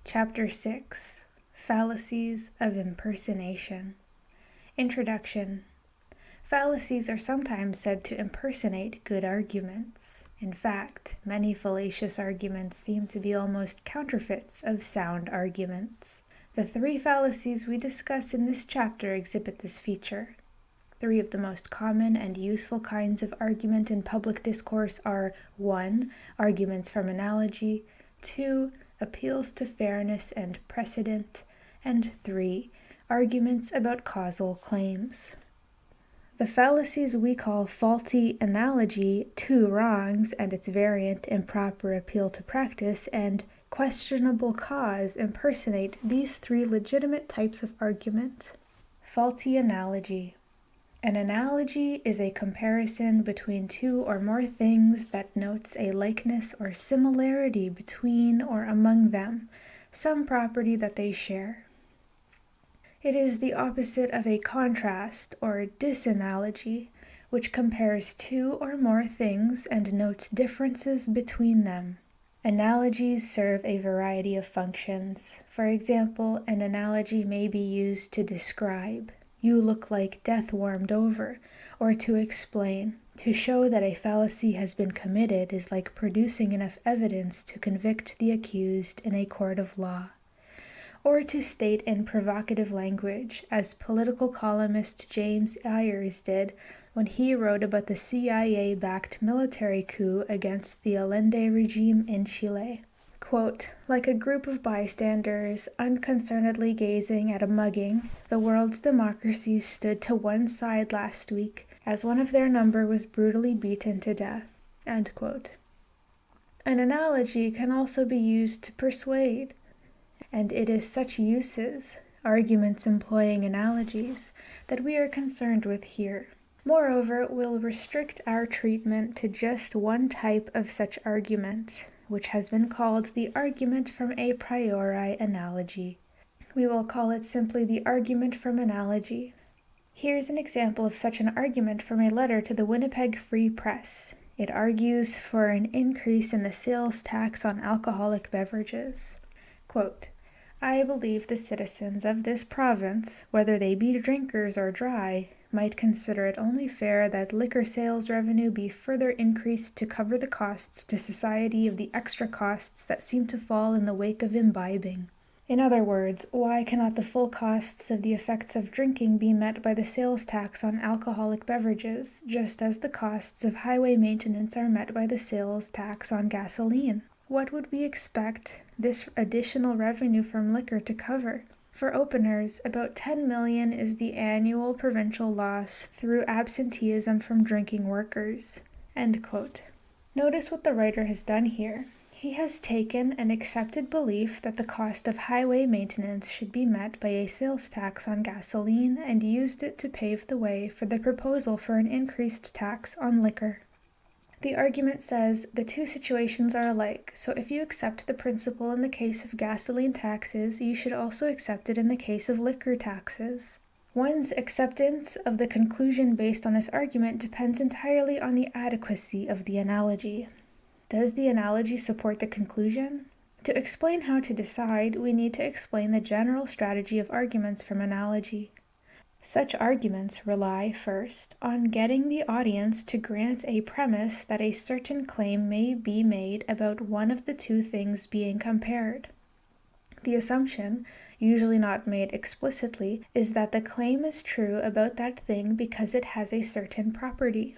Chapter 6. Fallacies of Impersonation. Introduction. Fallacies are sometimes said to impersonate good arguments. In fact, many fallacious arguments seem to be almost counterfeits of sound arguments. The 3 fallacies we discuss in this chapter exhibit this feature. 3 of the most common and useful kinds of argument in public discourse are 1. Arguments from analogy, 2. Appeals to fairness and precedent, and 3. Arguments about causal claims. The fallacies we call faulty analogy, 2 wrongs, and its variant improper appeal to practice, and questionable cause impersonate these 3 legitimate types of argument. Faulty analogy. An analogy is a comparison between 2 or more things that notes a likeness or similarity between or among them, some property that they share. It is the opposite of a contrast or disanalogy, which compares 2 or more things and notes differences between them. Analogies serve a variety of functions. For example, an analogy may be used to describe, "You look like death warmed over," or to explain, "To show that a fallacy has been committed is like producing enough evidence to convict the accused in a court of law," or to state in provocative language, as political columnist James Ayers did when he wrote about the CIA-backed military coup against the Allende regime in Chile. Quote, "Like a group of bystanders unconcernedly gazing at a mugging, the world's democracies stood to one side last week as one of their number was brutally beaten to death." End quote. An analogy can also be used to persuade, and it is such uses, arguments employing analogies, that we are concerned with here. Moreover, we'll restrict our treatment to just one type of such argument, which has been called the argument from a priori analogy. We will call it simply the argument from analogy. Here's an example of such an argument from a letter to the Winnipeg Free Press. It argues for an increase in the sales tax on alcoholic beverages. Quote, "I believe the citizens of this province, whether they be drinkers or dry, might consider it only fair that liquor sales revenue be further increased to cover the costs to society of the extra costs that seem to fall in the wake of imbibing. In other words, why cannot the full costs of the effects of drinking be met by the sales tax on alcoholic beverages, just as the costs of highway maintenance are met by the sales tax on gasoline? What would we expect this additional revenue from liquor to cover? For openers, about 10 million is the annual provincial loss through absenteeism from drinking workers." End quote. Notice what the writer has done here. He has taken an accepted belief that the cost of highway maintenance should be met by a sales tax on gasoline and used it to pave the way for the proposal for an increased tax on liquor. The argument says the 2 situations are alike, so if you accept the principle in the case of gasoline taxes, you should also accept it in the case of liquor taxes. One's acceptance of the conclusion based on this argument depends entirely on the adequacy of the analogy. Does the analogy support the conclusion? To explain how to decide, we need to explain the general strategy of arguments from analogy. Such arguments rely, first, on getting the audience to grant a premise that a certain claim may be made about one of the 2 things being compared. The assumption, usually not made explicitly, is that the claim is true about that thing because it has a certain property.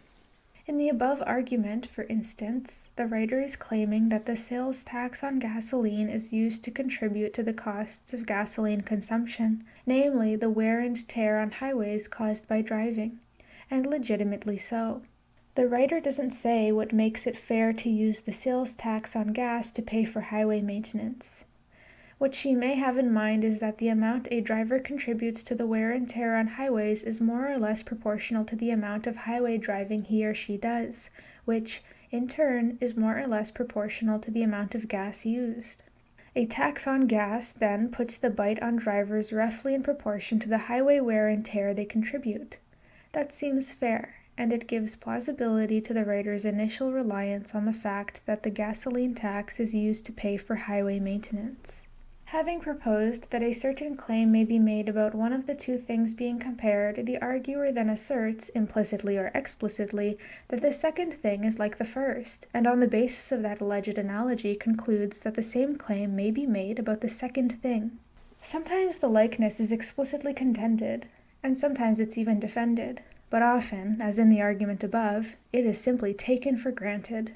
In the above argument, for instance, the writer is claiming that the sales tax on gasoline is used to contribute to the costs of gasoline consumption, namely the wear and tear on highways caused by driving, and legitimately so. The writer doesn't say what makes it fair to use the sales tax on gas to pay for highway maintenance. What she may have in mind is that the amount a driver contributes to the wear and tear on highways is more or less proportional to the amount of highway driving he or she does, which, in turn, is more or less proportional to the amount of gas used. A tax on gas, then, puts the bite on drivers roughly in proportion to the highway wear and tear they contribute. That seems fair, and it gives plausibility to the writer's initial reliance on the fact that the gasoline tax is used to pay for highway maintenance. Having proposed that a certain claim may be made about one of the two things being compared, the arguer then asserts, implicitly or explicitly, that the second thing is like the first, and on the basis of that alleged analogy concludes that the same claim may be made about the second thing. Sometimes the likeness is explicitly contended, and sometimes it's even defended, but often, as in the argument above, it is simply taken for granted.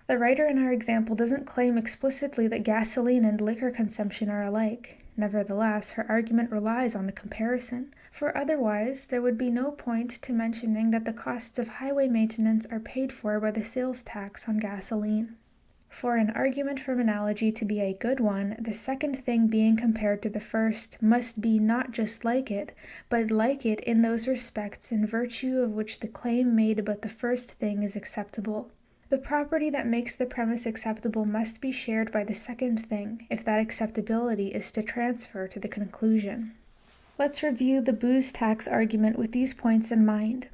The writer in our example doesn't claim explicitly that gasoline and liquor consumption are alike. Nevertheless, her argument relies on the comparison, for otherwise there would be no point to mentioning that the costs of highway maintenance are paid for by the sales tax on gasoline. For an argument from analogy to be a good one, the second thing being compared to the first must be not just like it, but like it in those respects in virtue of which the claim made about the first thing is acceptable. The property that makes the premise acceptable must be shared by the second thing, if that acceptability is to transfer to the conclusion. Let's review the booze tax argument with these points in mind.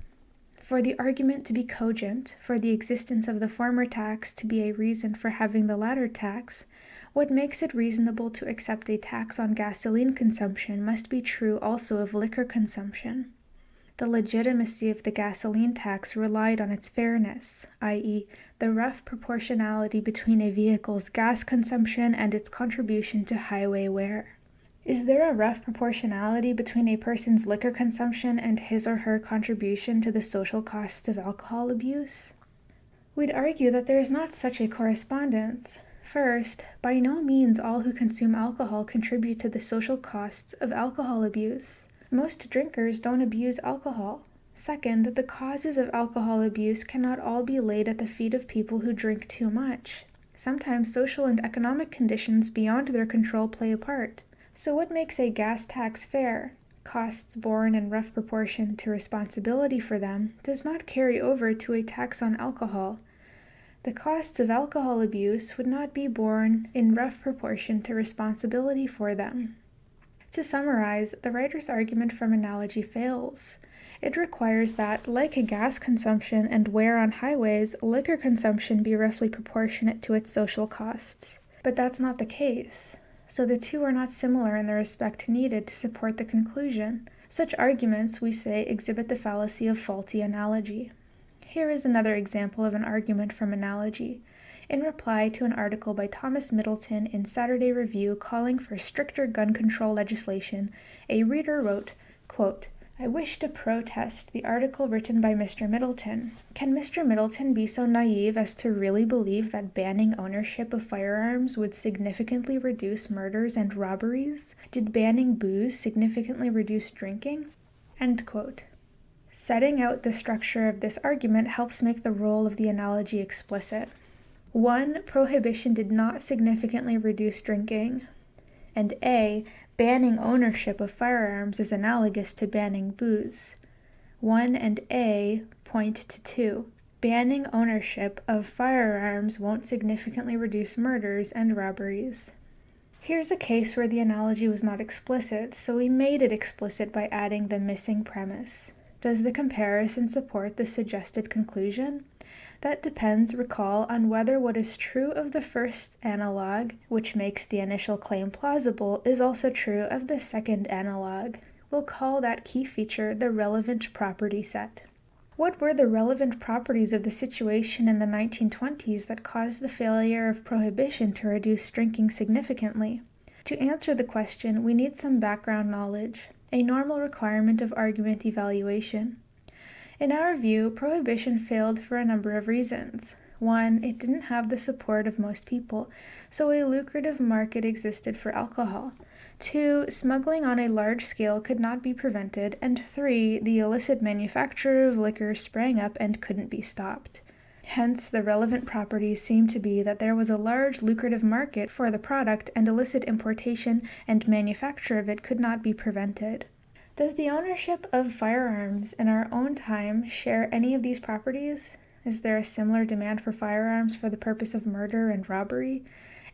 For the argument to be cogent, for the existence of the former tax to be a reason for having the latter tax, what makes it reasonable to accept a tax on gasoline consumption must be true also of liquor consumption. The legitimacy of the gasoline tax relied on its fairness, i.e., the rough proportionality between a vehicle's gas consumption and its contribution to highway wear. Is there a rough proportionality between a person's liquor consumption and his or her contribution to the social costs of alcohol abuse? We'd argue that there is not such a correspondence. First, by no means all who consume alcohol contribute to the social costs of alcohol abuse. Most drinkers don't abuse alcohol. Second, the causes of alcohol abuse cannot all be laid at the feet of people who drink too much. Sometimes social and economic conditions beyond their control play a part. So what makes a gas tax fair? Costs borne in rough proportion to responsibility for them does not carry over to a tax on alcohol. The costs of alcohol abuse would not be borne in rough proportion to responsibility for them. To summarize, the writer's argument from analogy fails. It requires that, like a gas consumption and wear on highways, liquor consumption be roughly proportionate to its social costs. But that's not the case. So the two are not similar in the respect needed to support the conclusion. Such arguments, we say, exhibit the fallacy of faulty analogy. Here is another example of an argument from analogy. In reply to an article by Thomas Middleton in Saturday Review calling for stricter gun control legislation, a reader wrote, quote, "I wish to protest the article written by Mr. Middleton. Can Mr. Middleton be so naive as to really believe that banning ownership of firearms would significantly reduce murders and robberies? Did banning booze significantly reduce drinking?" End quote. Setting out the structure of this argument helps make the role of the analogy explicit. 1. Prohibition did not significantly reduce drinking, and A. Banning ownership of firearms is analogous to banning booze. 1 and A point to 2. Banning ownership of firearms won't significantly reduce murders and robberies. Here's a case where the analogy was not explicit, so we made it explicit by adding the missing premise. Does the comparison support the suggested conclusion? That depends, recall, on whether what is true of the first analog, which makes the initial claim plausible, is also true of the second analog. We'll call that key feature the relevant property set. What were the relevant properties of the situation in the 1920s that caused the failure of prohibition to reduce drinking significantly? To answer the question, we need some background knowledge, a normal requirement of argument evaluation. In our view, prohibition failed for a number of reasons. 1, it didn't have the support of most people, so a lucrative market existed for alcohol. 2, smuggling on a large scale could not be prevented, and 3, the illicit manufacture of liquor sprang up and couldn't be stopped. Hence, the relevant properties seem to be that there was a large lucrative market for the product, and illicit importation and manufacture of it could not be prevented. Does the ownership of firearms in our own time share any of these properties? Is there a similar demand for firearms for the purpose of murder and robbery?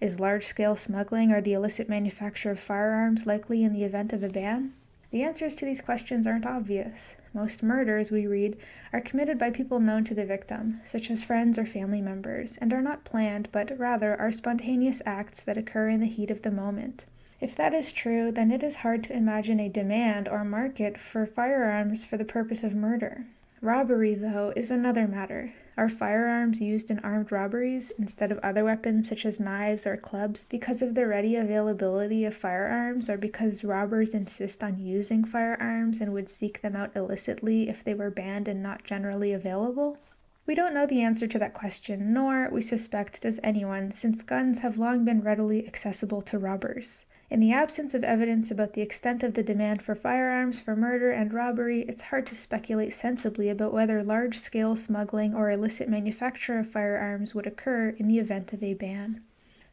Is large-scale smuggling or the illicit manufacture of firearms likely in the event of a ban? The answers to these questions aren't obvious. Most murders, we read, are committed by people known to the victim, such as friends or family members, and are not planned, but rather are spontaneous acts that occur in the heat of the moment. If that is true, then it is hard to imagine a demand or market for firearms for the purpose of murder. Robbery, though, is another matter. Are firearms used in armed robberies instead of other weapons such as knives or clubs because of the ready availability of firearms, or because robbers insist on using firearms and would seek them out illicitly if they were banned and not generally available? We don't know the answer to that question, nor, we suspect, does anyone, since guns have long been readily accessible to robbers. In the absence of evidence about the extent of the demand for firearms for murder and robbery, it's hard to speculate sensibly about whether large-scale smuggling or illicit manufacture of firearms would occur in the event of a ban.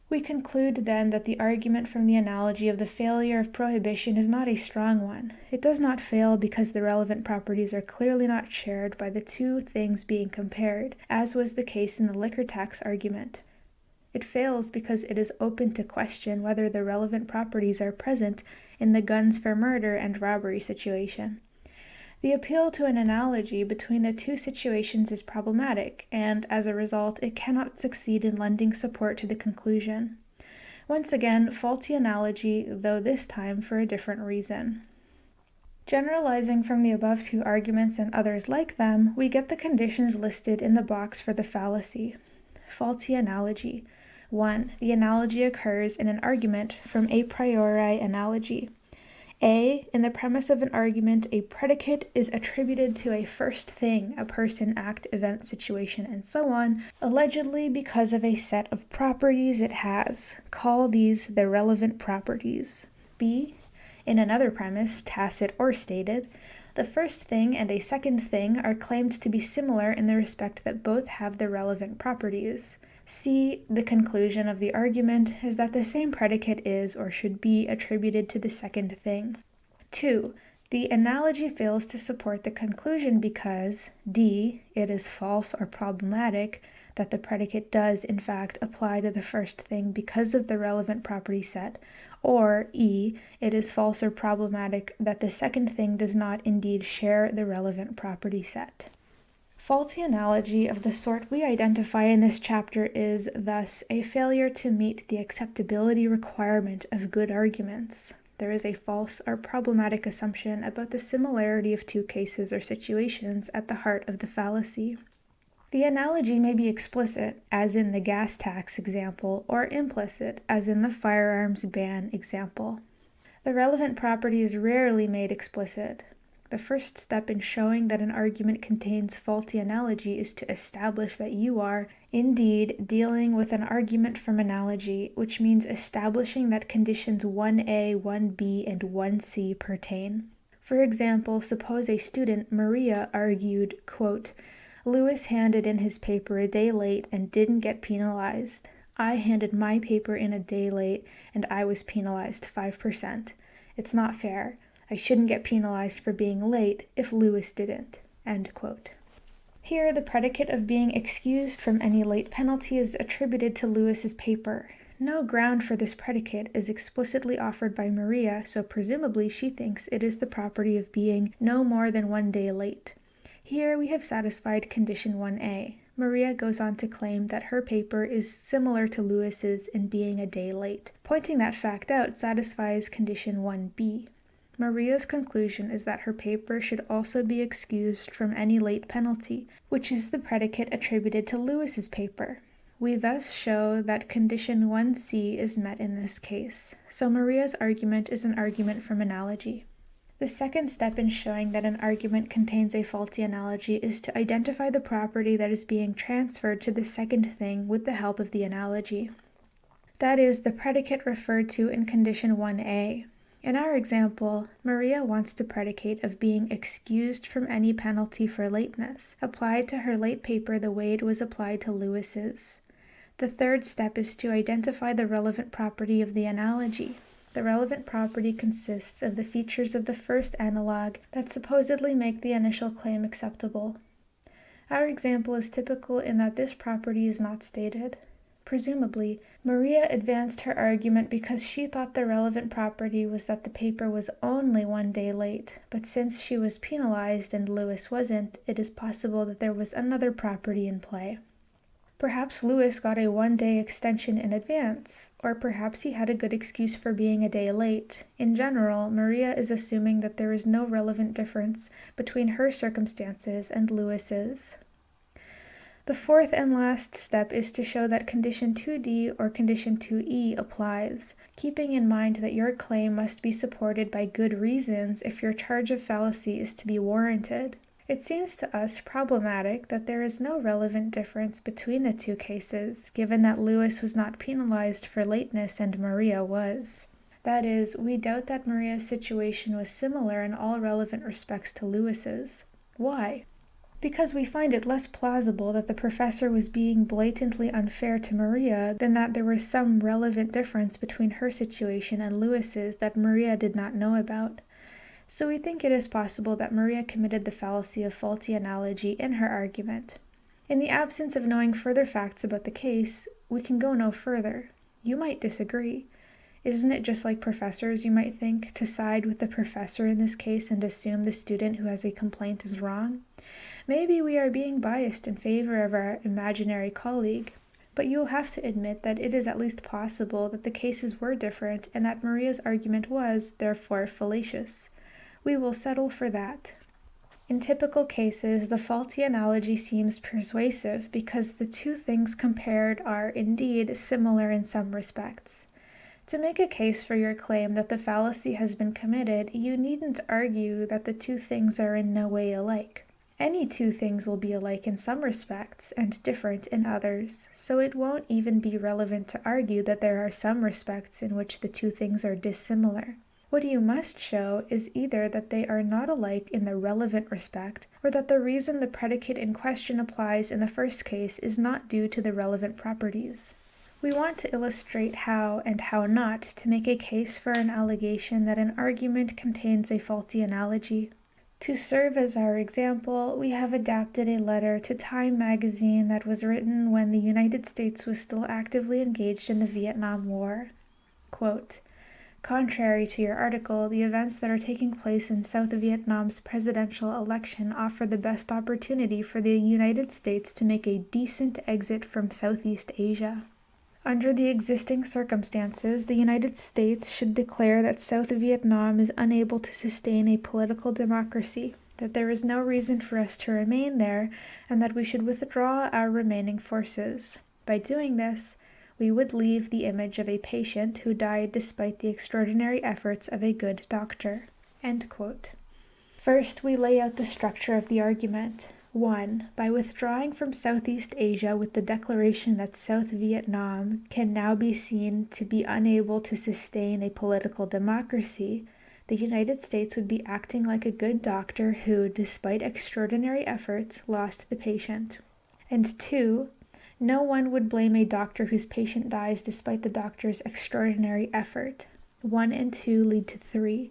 We conclude, then, that the argument from the analogy of the failure of prohibition is not a strong one. It does not fail because the relevant properties are clearly not shared by the two things being compared, as was the case in the liquor tax argument. It fails because it is open to question whether the relevant properties are present in the guns for murder and robbery situation. The appeal to an analogy between the two situations is problematic, and as a result, it cannot succeed in lending support to the conclusion. Once again, faulty analogy, though this time for a different reason. Generalizing from the above two arguments and others like them, we get the conditions listed in the box for the fallacy. Faulty analogy. 1. The analogy occurs in an argument from a priori analogy. A. In the premise of an argument, a predicate is attributed to a first thing, a person, act, event, situation, and so on, allegedly because of a set of properties it has. Call these the relevant properties. B. In another premise, tacit or stated, the first thing and a second thing are claimed to be similar in the respect that both have the relevant properties. C. The conclusion of the argument is that the same predicate is or should be attributed to the second thing. 2. The analogy fails to support the conclusion because D. It is false or problematic that the predicate does, in fact, apply to the first thing because of the relevant property set, or E. It is false or problematic that the second thing does not indeed share the relevant property set. Faulty analogy of the sort we identify in this chapter is, thus, a failure to meet the acceptability requirement of good arguments. There is a false or problematic assumption about the similarity of two cases or situations at the heart of the fallacy. The analogy may be explicit, as in the gas tax example, or implicit, as in the firearms ban example. The relevant property is rarely made explicit. The first step in showing that an argument contains faulty analogy is to establish that you are, indeed, dealing with an argument from analogy, which means establishing that conditions 1a, 1b, and 1c pertain. For example, suppose a student, Maria, argued, quote, Lewis handed in his paper a day late and didn't get penalized. I handed my paper in a day late and I was penalized 5%. It's not fair. I shouldn't get penalized for being late if Lewis didn't. End quote. Here, the predicate of being excused from any late penalty is attributed to Lewis's paper. No ground for this predicate is explicitly offered by Maria, so presumably she thinks it is the property of being no more than 1 day late. Here we have satisfied condition 1a. Maria goes on to claim that her paper is similar to Lewis's in being a day late. Pointing that fact out satisfies condition 1b. Maria's conclusion is that her paper should also be excused from any late penalty, which is the predicate attributed to Lewis's paper. We thus show that condition 1c is met in this case, so Maria's argument is an argument from analogy. The second step in showing that an argument contains a faulty analogy is to identify the property that is being transferred to the second thing with the help of the analogy. That is, the predicate referred to in condition 1a. In our example, Maria wants the predicate of being excused from any penalty for lateness, applied to her late paper the way it was applied to Lewis's. The third step is to identify the relevant property of the analogy. The relevant property consists of the features of the first analog that supposedly make the initial claim acceptable. Our example is typical in that this property is not stated. Presumably, Maria advanced her argument because she thought the relevant property was that the paper was only 1 day late, but since she was penalized and Lewis wasn't, it is possible that there was another property in play. Perhaps Lewis got a 1-day extension in advance, or perhaps he had a good excuse for being a day late. In general, Maria is assuming that there is no relevant difference between her circumstances and Lewis's. The fourth and last step is to show that Condition 2D or Condition 2E applies, keeping in mind that your claim must be supported by good reasons if your charge of fallacy is to be warranted. It seems to us problematic that there is no relevant difference between the two cases, given that Lewis was not penalized for lateness and Maria was. That is, we doubt that Maria's situation was similar in all relevant respects to Lewis's. Why? Because we find it less plausible that the professor was being blatantly unfair to Maria than that there was some relevant difference between her situation and Lewis's that Maria did not know about. So we think it is possible that Maria committed the fallacy of faulty analogy in her argument. In the absence of knowing further facts about the case, we can go no further. You might disagree. Isn't it just like professors, you might think, to side with the professor in this case and assume the student who has a complaint is wrong? Maybe we are being biased in favor of our imaginary colleague, but you'll have to admit that it is at least possible that the cases were different and that Maria's argument was, therefore, fallacious. We will settle for that. In typical cases, the faulty analogy seems persuasive because the two things compared are indeed similar in some respects. To make a case for your claim that the fallacy has been committed, you needn't argue that the two things are in no way alike. Any two things will be alike in some respects and different in others, so it won't even be relevant to argue that there are some respects in which the two things are dissimilar. What you must show is either that they are not alike in the relevant respect, or that the reason the predicate in question applies in the first case is not due to the relevant properties. We want to illustrate how and how not to make a case for an allegation that an argument contains a faulty analogy. To serve as our example, we have adapted a letter to Time magazine that was written when the United States was still actively engaged in the Vietnam War. Quote, "Contrary to your article, the events that are taking place in South Vietnam's presidential election offer the best opportunity for the United States to make a decent exit from Southeast Asia. Under the existing circumstances, the United States should declare that South Vietnam is unable to sustain a political democracy, that there is no reason for us to remain there, and that we should withdraw our remaining forces. By doing this, we would leave the image of a patient who died despite the extraordinary efforts of a good doctor." End quote. First, we lay out the structure of the argument. 1. By withdrawing from Southeast Asia with the declaration that South Vietnam can now be seen to be unable to sustain a political democracy, the United States would be acting like a good doctor who, despite extraordinary efforts, lost the patient. And 2. No one would blame a doctor whose patient dies despite the doctor's extraordinary effort. 1 and 2 lead to 3.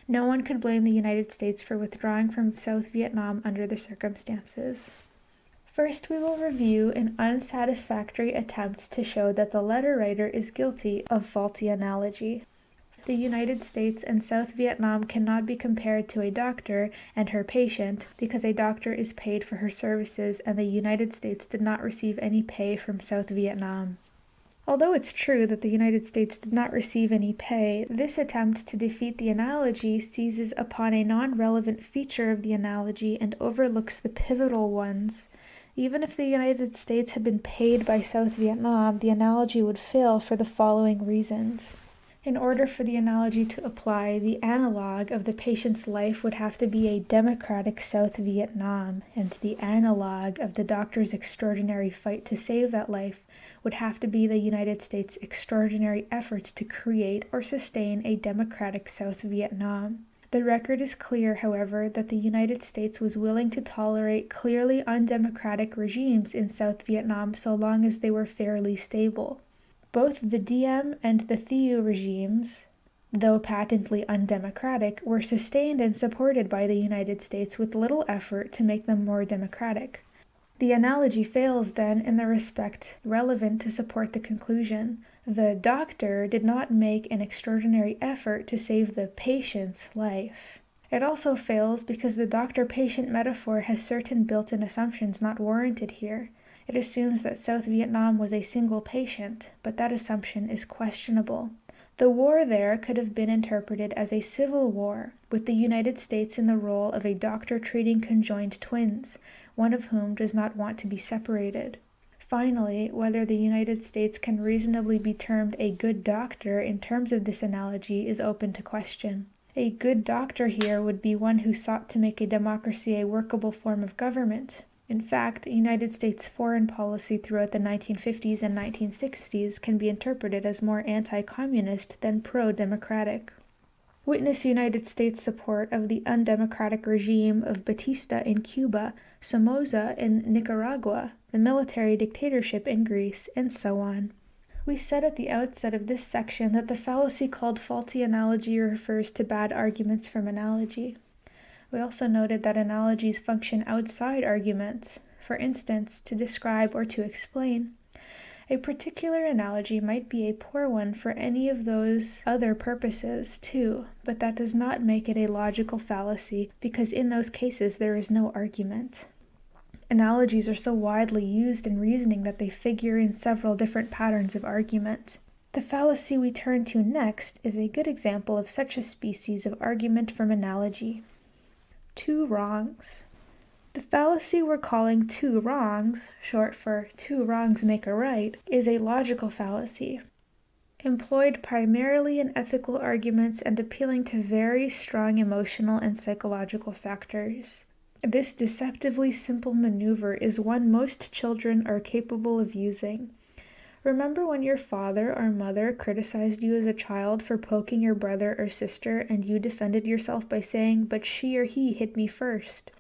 No one could blame the United States for withdrawing from South Vietnam under the circumstances. First, we will review an unsatisfactory attempt to show that the letter writer is guilty of faulty analogy. The United States and South Vietnam cannot be compared to a doctor and her patient because a doctor is paid for her services and the United States did not receive any pay from South Vietnam. Although it's true that the United States did not receive any pay, this attempt to defeat the analogy seizes upon a non-relevant feature of the analogy and overlooks the pivotal ones. Even if the United States had been paid by South Vietnam, the analogy would fail for the following reasons. In order for the analogy to apply, the analog of the patient's life would have to be a democratic South Vietnam, and the analog of the doctor's extraordinary fight to save that life would have to be the United States' extraordinary efforts to create or sustain a democratic South Vietnam. The record is clear, however, that the United States was willing to tolerate clearly undemocratic regimes in South Vietnam so long as they were fairly stable. Both the Diem and the Thieu regimes, though patently undemocratic, were sustained and supported by the United States with little effort to make them more democratic. The analogy fails then in the respect relevant to support the conclusion. The doctor did not make an extraordinary effort to save the patient's life. It also fails because the doctor-patient metaphor has certain built-in assumptions not warranted here. It assumes that South Vietnam was a single patient, but that assumption is questionable. The war there could have been interpreted as a civil war, with the United States in the role of a doctor treating conjoined twins, one of whom does not want to be separated. Finally, whether the United States can reasonably be termed a good doctor in terms of this analogy is open to question. A good doctor here would be one who sought to make a democracy a workable form of government. In fact, United States foreign policy throughout the 1950s and 1960s can be interpreted as more anti-communist than pro-democratic. Witness United States support of the undemocratic regime of Batista in Cuba, Somoza in Nicaragua, the military dictatorship in Greece, and so on. We said at the outset of this section that the fallacy called faulty analogy refers to bad arguments from analogy. We also noted that analogies function outside arguments, for instance, to describe or to explain. A particular analogy might be a poor one for any of those other purposes, too, but that does not make it a logical fallacy, because in those cases there is no argument. Analogies are so widely used in reasoning that they figure in several different patterns of argument. The fallacy we turn to next is a good example of such a species of argument from analogy. Two wrongs. The fallacy we're calling two wrongs, short for two wrongs make a right, is a logical fallacy, employed primarily in ethical arguments and appealing to very strong emotional and psychological factors. This deceptively simple maneuver is one most children are capable of using. Remember when your father or mother criticized you as a child for poking your brother or sister and you defended yourself by saying, "But she or he hit me first"?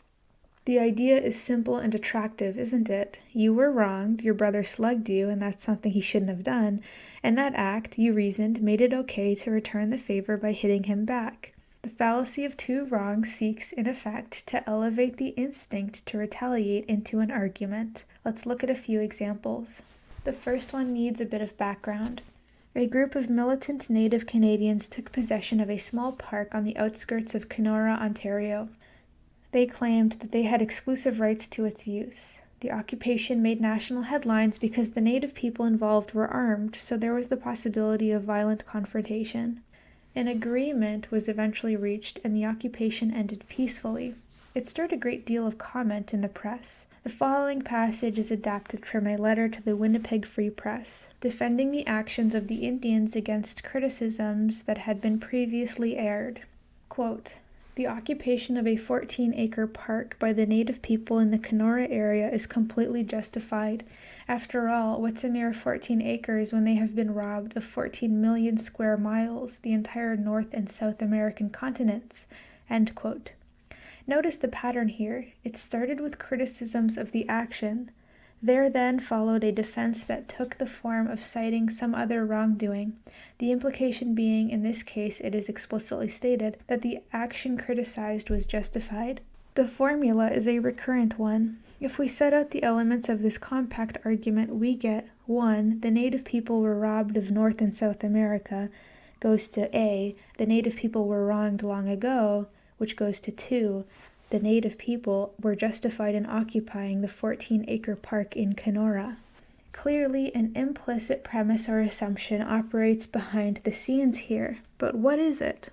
The idea is simple and attractive, isn't it? You were wronged, your brother slugged you, and that's something he shouldn't have done, and that act, you reasoned, made it okay to return the favor by hitting him back. The fallacy of two wrongs seeks, in effect, to elevate the instinct to retaliate into an argument. Let's look at a few examples. The first one needs a bit of background. A group of militant Native Canadians took possession of a small park on the outskirts of Kenora, Ontario. They claimed that they had exclusive rights to its use. The occupation made national headlines because the Native people involved were armed, so there was the possibility of violent confrontation. An agreement was eventually reached and the occupation ended peacefully. It stirred a great deal of comment in the press. The following passage is adapted from a letter to the Winnipeg Free Press, defending the actions of the Indians against criticisms that had been previously aired. Quote, "The occupation of a 14-acre park by the Native people in the Kenora area is completely justified. After all, what's a mere 14 acres when they have been robbed of 14 million square miles, the entire North and South American continents?" End quote. Notice the pattern here. It started with criticisms of the action. There then followed a defense that took the form of citing some other wrongdoing, the implication being, in this case it is explicitly stated, that the action criticized was justified. The formula is a recurrent one. If we set out the elements of this compact argument, we get 1. The Native people were robbed of North and South America, goes to A. The Native people were wronged long ago, which goes to 2. The Native people were justified in occupying the 14-acre park in Kenora. Clearly, an implicit premise or assumption operates behind the scenes here, but what is it?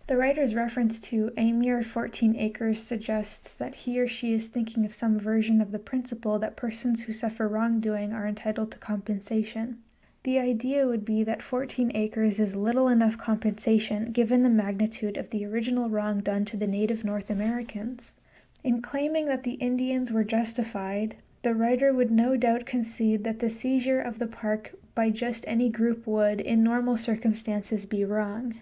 The writer's reference to a mere 14 acres suggests that he or she is thinking of some version of the principle that persons who suffer wrongdoing are entitled to compensation. The idea would be that 14 acres is little enough compensation given the magnitude of the original wrong done to the native North Americans. In claiming that the Indians were justified, the writer would no doubt concede that the seizure of the park by just any group would, in normal circumstances, be wrong.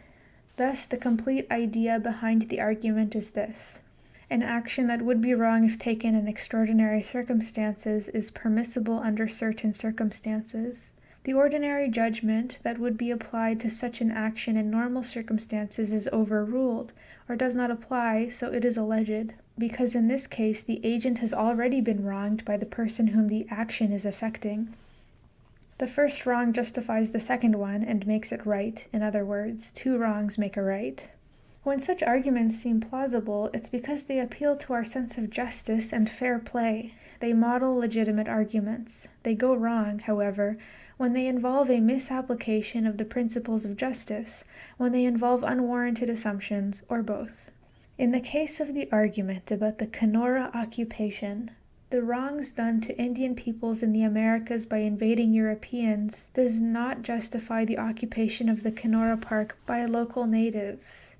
Thus, the complete idea behind the argument is this: an action that would be wrong if taken in extraordinary circumstances is permissible under certain circumstances. The ordinary judgment that would be applied to such an action in normal circumstances is overruled, or does not apply, so it is alleged. because in this case the agent has already been wronged by the person whom the action is affecting. The first wrong justifies the second one and makes it right. In other words, two wrongs make a right. When such arguments seem plausible, it's because they appeal to our sense of justice and fair play. They model legitimate arguments. They go wrong, however, when they involve a misapplication of the principles of justice, when they involve unwarranted assumptions, or both. In the case of the argument about the Kenora occupation, the wrongs done to Indian peoples in the Americas by invading Europeans does not justify the occupation of the Kenora Park by local natives.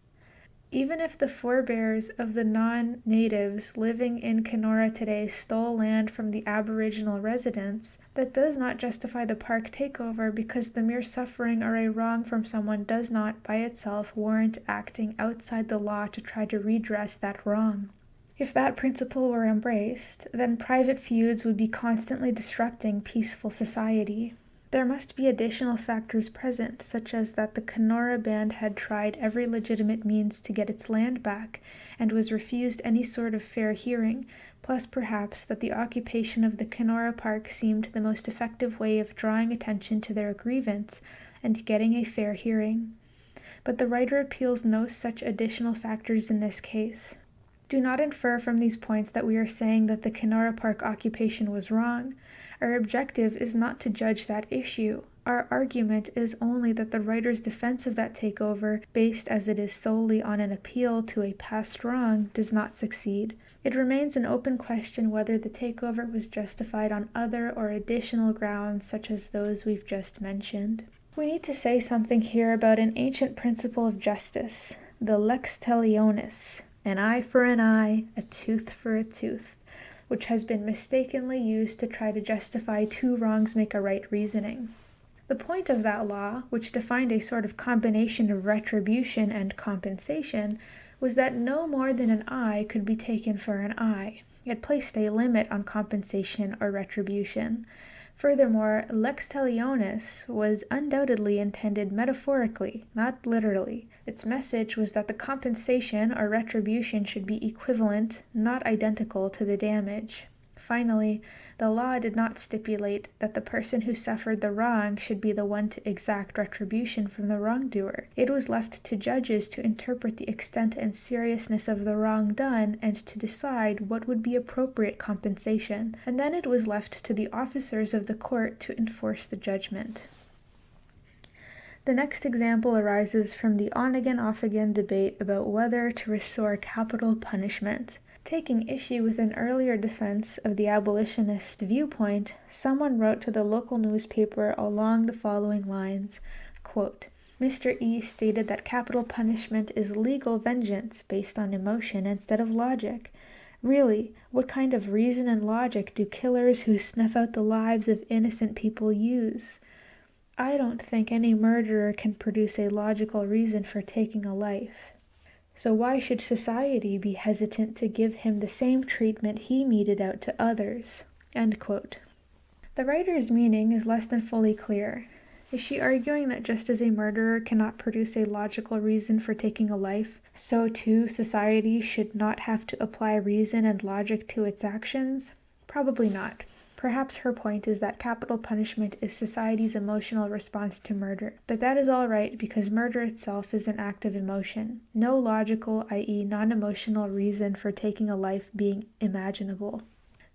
Even if the forebears of the non-natives living in Kenora today stole land from the Aboriginal residents, that does not justify the park takeover because the mere suffering or a wrong from someone does not, by itself, warrant acting outside the law to try to redress that wrong. If that principle were embraced, then private feuds would be constantly disrupting peaceful society. There must be additional factors present, such as that the Kenora band had tried every legitimate means to get its land back, and was refused any sort of fair hearing, plus perhaps that the occupation of the Kenora Park seemed the most effective way of drawing attention to their grievance and getting a fair hearing. But the writer appeals no such additional factors in this case. Do not infer from these points that we are saying that the Kenora Park occupation was wrong. Our objective is not to judge that issue. Our argument is only that the writer's defense of that takeover, based as it is solely on an appeal to a past wrong, does not succeed. It remains an open question whether the takeover was justified on other or additional grounds such as those we've just mentioned. We need to say something here about an ancient principle of justice, the lex talionis, an eye for an eye, a tooth for a tooth, which has been mistakenly used to try to justify two wrongs make a right reasoning. The point of that law, which defined a sort of combination of retribution and compensation, was that no more than an eye could be taken for an eye. It placed a limit on compensation or retribution. Furthermore, lex talionis was undoubtedly intended metaphorically, not literally. Its message was that the compensation or retribution should be equivalent, not identical, to the damage. Finally, the law did not stipulate that the person who suffered the wrong should be the one to exact retribution from the wrongdoer. It was left to judges to interpret the extent and seriousness of the wrong done and to decide what would be appropriate compensation, and then it was left to the officers of the court to enforce the judgment. The next example arises from the on-again, off-again debate about whether to restore capital punishment. Taking issue with an earlier defense of the abolitionist viewpoint, someone wrote to the local newspaper along the following lines, quote, Mr. E stated that capital punishment is legal vengeance based on emotion instead of logic. Really, what kind of reason and logic do killers who snuff out the lives of innocent people use? I don't think any murderer can produce a logical reason for taking a life. So why should society be hesitant to give him the same treatment he meted out to others? End quote. The writer's meaning is less than fully clear. Is she arguing that just as a murderer cannot produce a logical reason for taking a life, so too society should not have to apply reason and logic to its actions? Probably not. Perhaps her point is that capital punishment is society's emotional response to murder, but that is all right because murder itself is an act of emotion, no logical, i.e. non-emotional reason for taking a life being imaginable.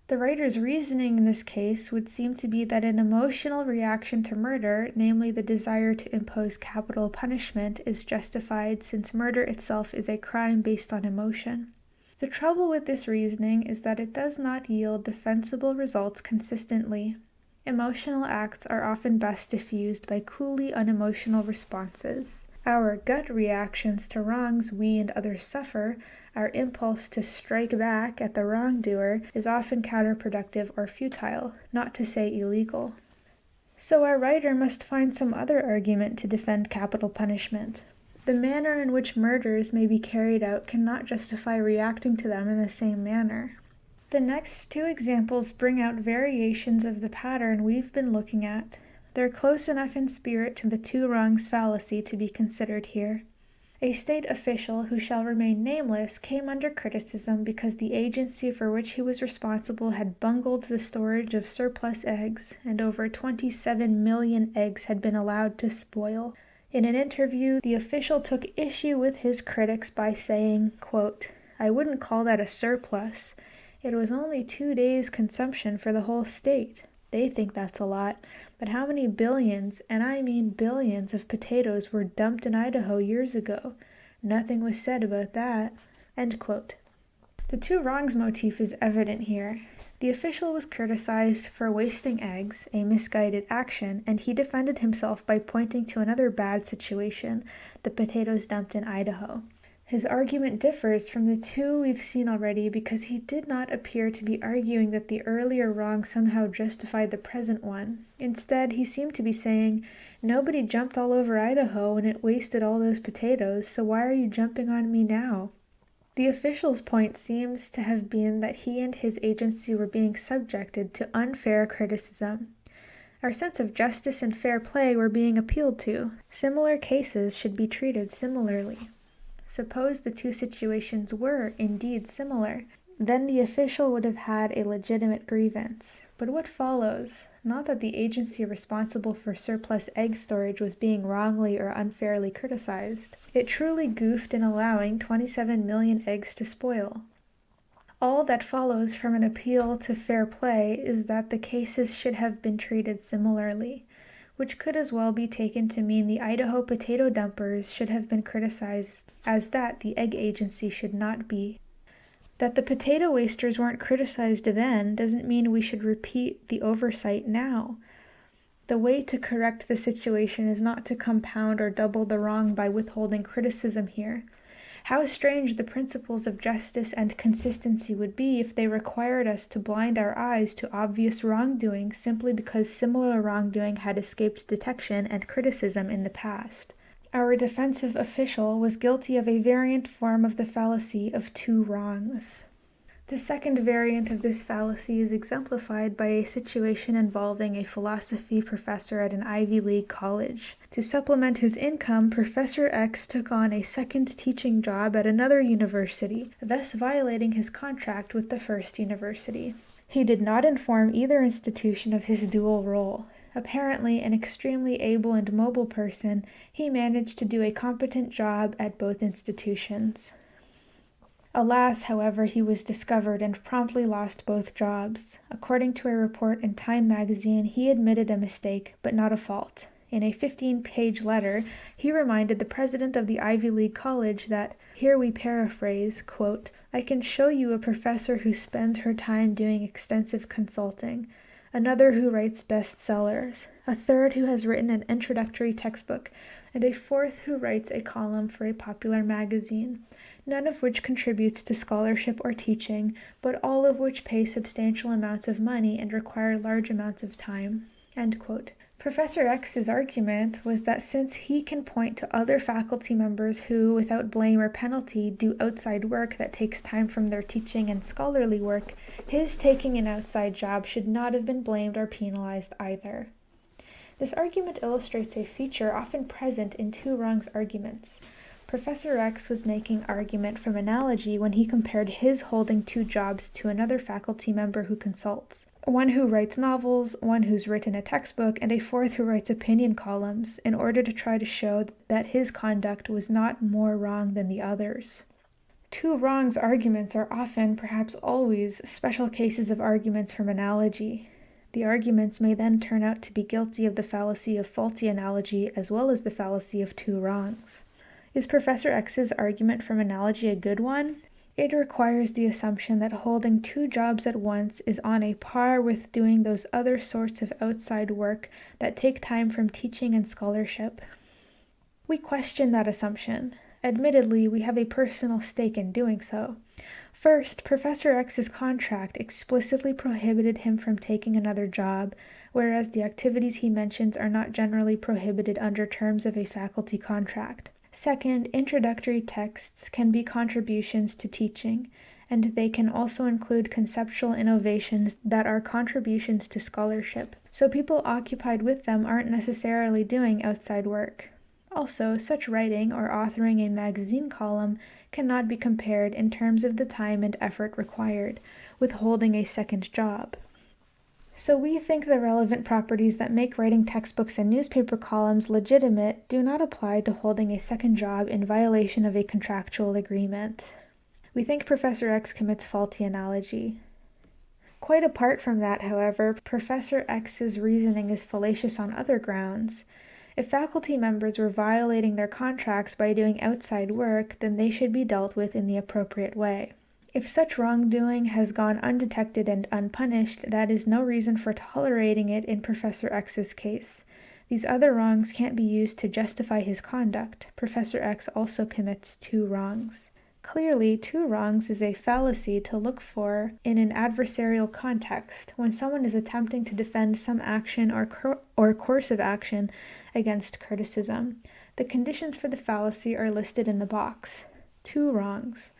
The writer's reasoning in this case would seem to be that an emotional reaction to murder, namely the desire to impose capital punishment, is justified since murder itself is a crime based on emotion. The trouble with this reasoning is that it does not yield defensible results consistently. Emotional acts are often best diffused by coolly unemotional responses. Our gut reactions to wrongs we and others suffer, our impulse to strike back at the wrongdoer, is often counterproductive or futile, not to say illegal. So our writer must find some other argument to defend capital punishment. The manner in which murders may be carried out cannot justify reacting to them in the same manner. The next two examples bring out variations of the pattern we've been looking at. They're close enough in spirit to the two wrongs fallacy to be considered here. A state official who shall remain nameless came under criticism because the agency for which he was responsible had bungled the storage of surplus eggs, and over 27 million eggs had been allowed to spoil. In an interview, the official took issue with his critics by saying, quote, "I wouldn't call that a surplus. It was only 2 days' consumption for the whole state. They think that's a lot, but how many billions, and I mean billions, of potatoes were dumped in Idaho years ago? Nothing was said about that." End quote. The two wrongs motif is evident here. The official was criticized for wasting eggs, a misguided action, and he defended himself by pointing to another bad situation, the potatoes dumped in Idaho. His argument differs from the two we've seen already because he did not appear to be arguing that the earlier wrong somehow justified the present one. Instead, he seemed to be saying, nobody jumped all over Idaho and it wasted all those potatoes, so why are you jumping on me now? The official's point seems to have been that he and his agency were being subjected to unfair criticism. Our sense of justice and fair play were being appealed to. Similar cases should be treated similarly. Suppose the two situations were indeed similar. Then the official would have had a legitimate grievance. But what follows? Not that the agency responsible for surplus egg storage was being wrongly or unfairly criticized. It truly goofed in allowing 27 million eggs to spoil. All that follows from an appeal to fair play is that the cases should have been treated similarly, which could as well be taken to mean the Idaho potato dumpers should have been criticized as that the egg agency should not be. That the potato wasters weren't criticized then doesn't mean we should repeat the oversight now. The way to correct the situation is not to compound or double the wrong by withholding criticism here. How strange the principles of justice and consistency would be if they required us to blind our eyes to obvious wrongdoing simply because similar wrongdoing had escaped detection and criticism in the past. Our defensive official was guilty of a variant form of the fallacy of two wrongs. The second variant of this fallacy is exemplified by a situation involving a philosophy professor at an Ivy League college. To supplement his income, Professor X took on a second teaching job at another university, thus violating his contract with the first university. He did not inform either institution of his dual role. Apparently an extremely able and mobile person, he managed to do a competent job at both institutions. Alas, however, he was discovered and promptly lost both jobs. According to a report in Time magazine, he admitted a mistake, but not a fault. In a 15-page letter, he reminded the president of the Ivy League college that, here we paraphrase, quote, "I can show you a professor who spends her time doing extensive consulting, another who writes bestsellers, a third who has written an introductory textbook, and a fourth who writes a column for a popular magazine, none of which contributes to scholarship or teaching, but all of which pay substantial amounts of money and require large amounts of time." End quote. Professor X's argument was that since he can point to other faculty members who, without blame or penalty, do outside work that takes time from their teaching and scholarly work, his taking an outside job should not have been blamed or penalized either. This argument illustrates a feature often present in two wrongs arguments. Professor X was making argument from analogy when he compared his holding two jobs to another faculty member who consults. One who writes novels, one who's written a textbook, and a fourth who writes opinion columns, in order to try to show that his conduct was not more wrong than the others. Two wrongs arguments are often, perhaps always, special cases of arguments from analogy. The arguments may then turn out to be guilty of the fallacy of faulty analogy as well as the fallacy of two wrongs. Is Professor X's argument from analogy a good one? It requires the assumption that holding two jobs at once is on a par with doing those other sorts of outside work that take time from teaching and scholarship. We question that assumption. Admittedly, we have a personal stake in doing so. First, Professor X's contract explicitly prohibited him from taking another job, whereas the activities he mentions are not generally prohibited under terms of a faculty contract. Second, introductory texts can be contributions to teaching, and they can also include conceptual innovations that are contributions to scholarship, so people occupied with them aren't necessarily doing outside work. Also, such writing or authoring a magazine column cannot be compared in terms of the time and effort required with holding a second job. So we think the relevant properties that make writing textbooks and newspaper columns legitimate do not apply to holding a second job in violation of a contractual agreement. We think Professor X commits faulty analogy. Quite apart from that, however, Professor X's reasoning is fallacious on other grounds. If faculty members were violating their contracts by doing outside work, then they should be dealt with in the appropriate way. If such wrongdoing has gone undetected and unpunished, that is no reason for tolerating it in Professor X's case. These other wrongs can't be used to justify his conduct. Professor X also commits two wrongs. Clearly, two wrongs is a fallacy to look for in an adversarial context when someone is attempting to defend some action or course of action against criticism. The conditions for the fallacy are listed in the box. Two wrongs.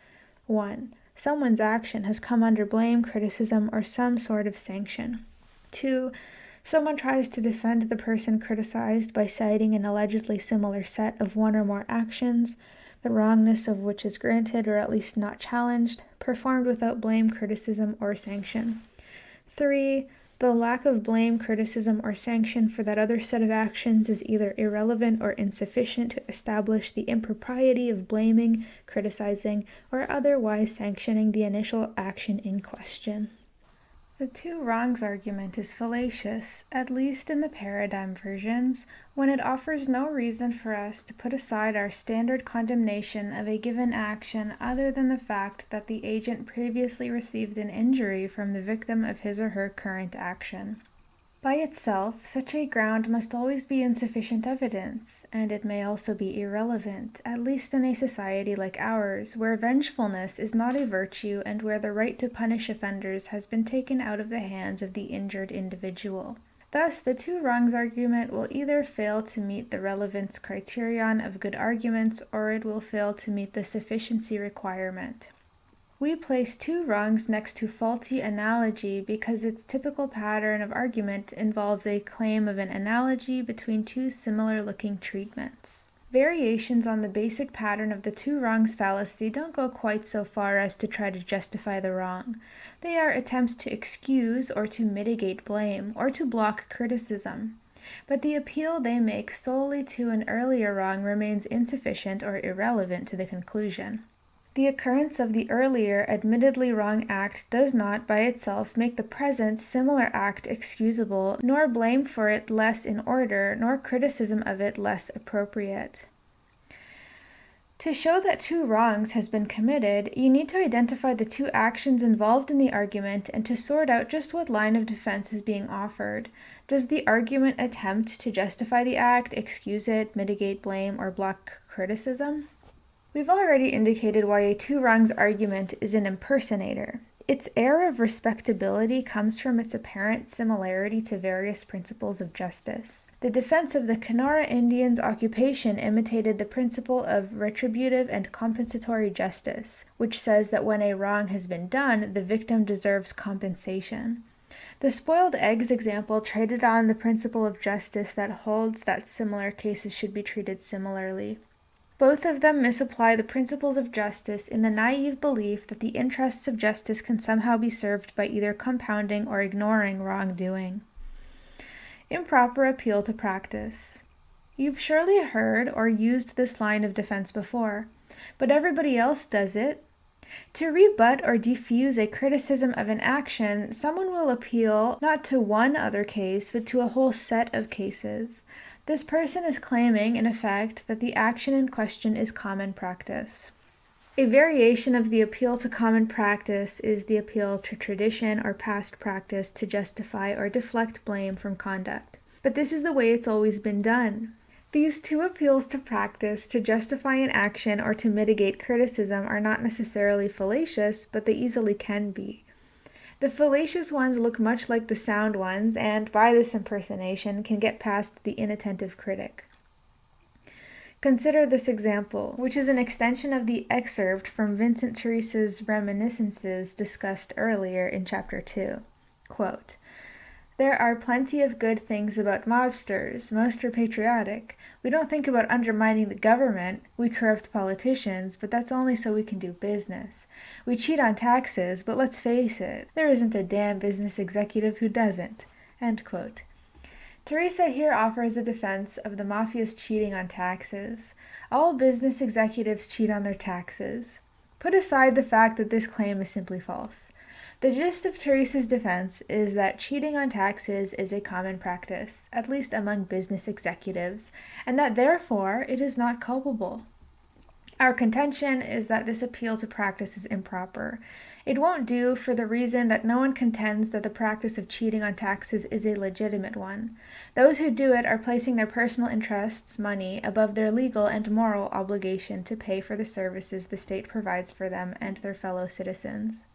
1. Someone's action has come under blame, criticism, or some sort of sanction. 2. Someone tries to defend the person criticized by citing an allegedly similar set of one or more actions, the wrongness of which is granted or at least not challenged, performed without blame, criticism, or sanction. 3. The lack of blame, criticism, or sanction for that other set of actions is either irrelevant or insufficient to establish the impropriety of blaming, criticizing, or otherwise sanctioning the initial action in question. The two wrongs argument is fallacious, at least in the paradigm versions, when it offers no reason for us to put aside our standard condemnation of a given action other than the fact that the agent previously received an injury from the victim of his or her current action. By itself, such a ground must always be insufficient evidence, and it may also be irrelevant, at least in a society like ours, where vengefulness is not a virtue and where the right to punish offenders has been taken out of the hands of the injured individual. Thus, the two wrongs argument will either fail to meet the relevance criterion of good arguments, or it will fail to meet the sufficiency requirement. We place two wrongs next to faulty analogy because its typical pattern of argument involves a claim of an analogy between two similar-looking treatments. Variations on the basic pattern of the two wrongs fallacy don't go quite so far as to try to justify the wrong. They are attempts to excuse or to mitigate blame or to block criticism. But the appeal they make solely to an earlier wrong remains insufficient or irrelevant to the conclusion. The occurrence of the earlier, admittedly wrong act does not, by itself, make the present, similar act excusable, nor blame for it less in order, nor criticism of it less appropriate. To show that two wrongs has been committed, you need to identify the two actions involved in the argument and to sort out just what line of defense is being offered. Does the argument attempt to justify the act, excuse it, mitigate blame, or block criticism? We've already indicated why a two wrongs argument is an impersonator. Its air of respectability comes from its apparent similarity to various principles of justice. The defense of the Kenora Indians' occupation imitated the principle of retributive and compensatory justice, which says that when a wrong has been done, the victim deserves compensation. The spoiled eggs example traded on the principle of justice that holds that similar cases should be treated similarly. Both of them misapply the principles of justice in the naive belief that the interests of justice can somehow be served by either compounding or ignoring wrongdoing. Improper appeal to practice. You've surely heard or used this line of defense before, but everybody else does it. To rebut or defuse a criticism of an action, someone will appeal not to one other case, but to a whole set of cases. This person is claiming, in effect, that the action in question is common practice. A variation of the appeal to common practice is the appeal to tradition or past practice to justify or deflect blame from conduct. But this is the way it's always been done. These two appeals to practice to justify an action or to mitigate criticism are not necessarily fallacious, but they easily can be. The fallacious ones look much like the sound ones, and by this impersonation can get past the inattentive critic. Consider this example, which is an extension of the excerpt from Vincent Teresa's Reminiscences discussed earlier in Chapter 2. Quote, There are plenty of good things about mobsters. Most are patriotic. We don't think about undermining the government. We corrupt politicians, but that's only so we can do business. We cheat on taxes, but let's face it, there isn't a damn business executive who doesn't." End quote. Teresa here offers a defense of the mafia's cheating on taxes. All business executives cheat on their taxes. Put aside the fact that this claim is simply false. The gist of Teresa's defense is that cheating on taxes is a common practice, at least among business executives, and that therefore it is not culpable. Our contention is that this appeal to practice is improper. It won't do for the reason that no one contends that the practice of cheating on taxes is a legitimate one. Those who do it are placing their personal interests, money, above their legal and moral obligation to pay for the services the state provides for them and their fellow citizens.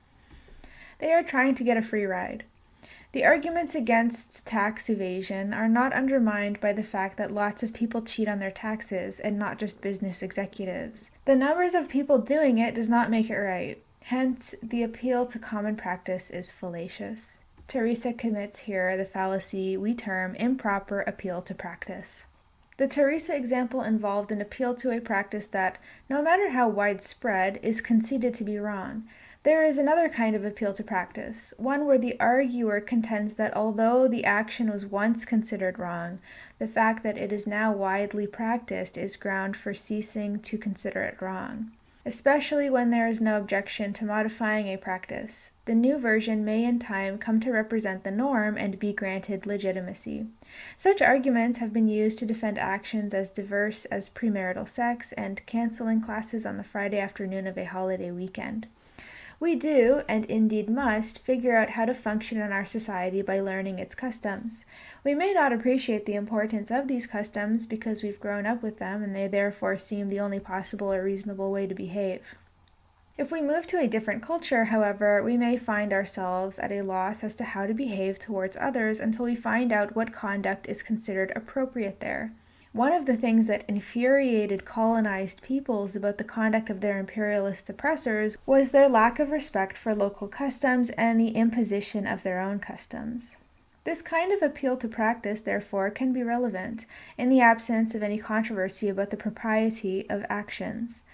They are trying to get a free ride. The arguments against tax evasion are not undermined by the fact that lots of people cheat on their taxes and not just business executives. The numbers of people doing it does not make it right. Hence, the appeal to common practice is fallacious. Teresa commits here the fallacy we term improper appeal to practice. The Teresa example involved an appeal to a practice that, no matter how widespread, is conceded to be wrong. There is another kind of appeal to practice, one where the arguer contends that although the action was once considered wrong, the fact that it is now widely practiced is ground for ceasing to consider it wrong. Especially when there is no objection to modifying a practice, the new version may in time come to represent the norm and be granted legitimacy. Such arguments have been used to defend actions as diverse as premarital sex and canceling classes on the Friday afternoon of a holiday weekend. We do, and indeed must, figure out how to function in our society by learning its customs. We may not appreciate the importance of these customs because we've grown up with them and they therefore seem the only possible or reasonable way to behave. If we move to a different culture, however, we may find ourselves at a loss as to how to behave towards others until we find out what conduct is considered appropriate there. One of the things that infuriated colonized peoples about the conduct of their imperialist oppressors was their lack of respect for local customs and the imposition of their own customs. This kind of appeal to practice, therefore, can be relevant in the absence of any controversy about the propriety of actions.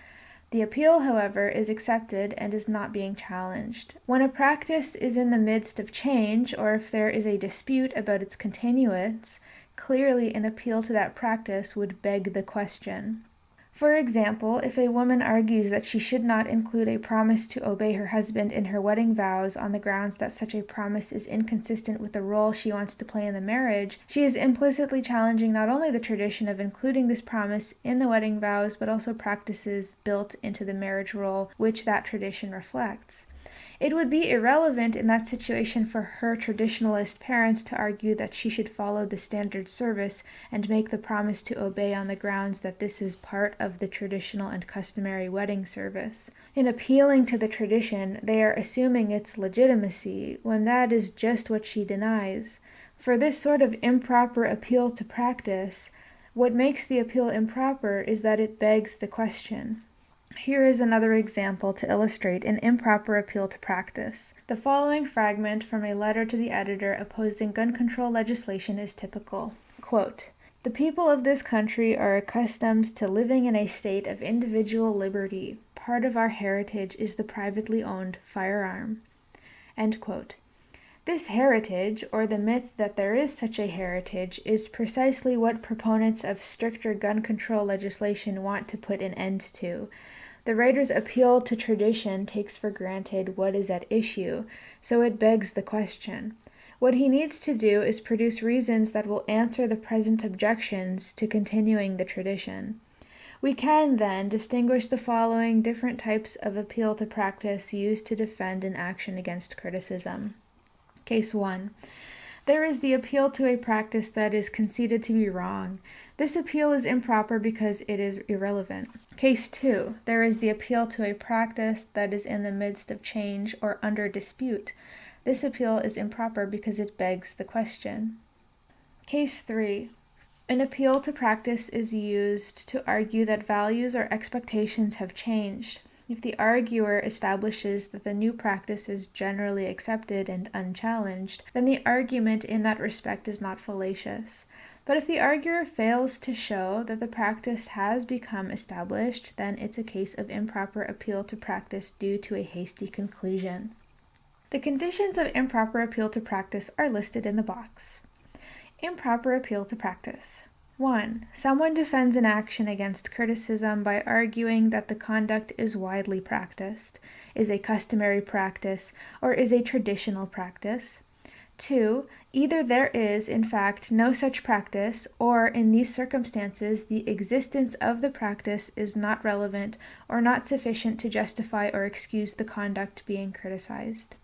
The appeal, however, is accepted and is not being challenged. When a practice is in the midst of change, or if there is a dispute about its continuance, clearly an appeal to that practice would beg the question. For example, if a woman argues that she should not include a promise to obey her husband in her wedding vows on the grounds that such a promise is inconsistent with the role she wants to play in the marriage, she is implicitly challenging not only the tradition of including this promise in the wedding vows, but also practices built into the marriage role which that tradition reflects. It would be irrelevant in that situation for her traditionalist parents to argue that she should follow the standard service and make the promise to obey on the grounds that this is part of the traditional and customary wedding service. In appealing to the tradition, they are assuming its legitimacy, when that is just what she denies. For this sort of improper appeal to practice, what makes the appeal improper is that it begs the question. Here is another example to illustrate an improper appeal to practice. The following fragment from a letter to the editor opposing gun control legislation is typical. Quote, "The people of this country are accustomed to living in a state of individual liberty. Part of our heritage is the privately owned firearm." End quote. This heritage, or the myth that there is such a heritage, is precisely what proponents of stricter gun control legislation want to put an end to. The writer's appeal to tradition takes for granted what is at issue, so it begs the question. What he needs to do is produce reasons that will answer the present objections to continuing the tradition. We can, then, distinguish the following different types of appeal to practice used to defend an action against criticism. Case 1. There is the appeal to a practice that is conceded to be wrong. This appeal is improper because it is irrelevant. Case 2. There is the appeal to a practice that is in the midst of change or under dispute. This appeal is improper because it begs the question. Case 3. An appeal to practice is used to argue that values or expectations have changed. If the arguer establishes that the new practice is generally accepted and unchallenged, then the argument in that respect is not fallacious. But if the arguer fails to show that the practice has become established, then it's a case of improper appeal to practice due to a hasty conclusion. The conditions of improper appeal to practice are listed in the box. Improper appeal to practice. 1. Someone defends an action against criticism by arguing that the conduct is widely practiced, is a customary practice, or is a traditional practice. 2. Either there is, in fact, no such practice, or in these circumstances, the existence of the practice is not relevant or not sufficient to justify or excuse the conduct being criticized.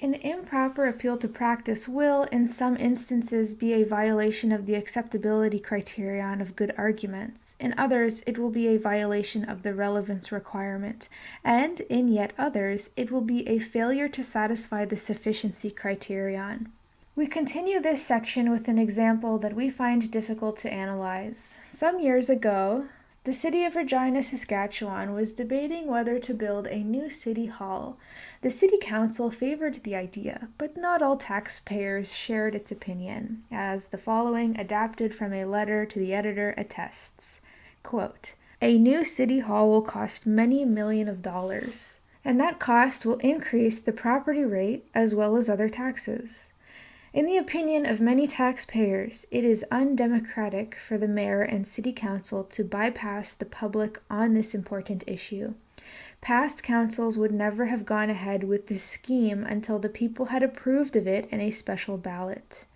An improper appeal to practice will, in some instances, be a violation of the acceptability criterion of good arguments. In others, it will be a violation of the relevance requirement. And, in yet others, it will be a failure to satisfy the sufficiency criterion. We continue this section with an example that we find difficult to analyze. Some years ago, the city of Regina, Saskatchewan was debating whether to build a new city hall. The city council favored the idea, but not all taxpayers shared its opinion, as the following, adapted from a letter to the editor, attests. Quote, "A new city hall will cost many millions of dollars, and that cost will increase the property rate as well as other taxes. In the opinion of many taxpayers, it is undemocratic for the mayor and city council to bypass the public on this important issue. Past councils would never have gone ahead with this scheme until the people had approved of it in a special ballot."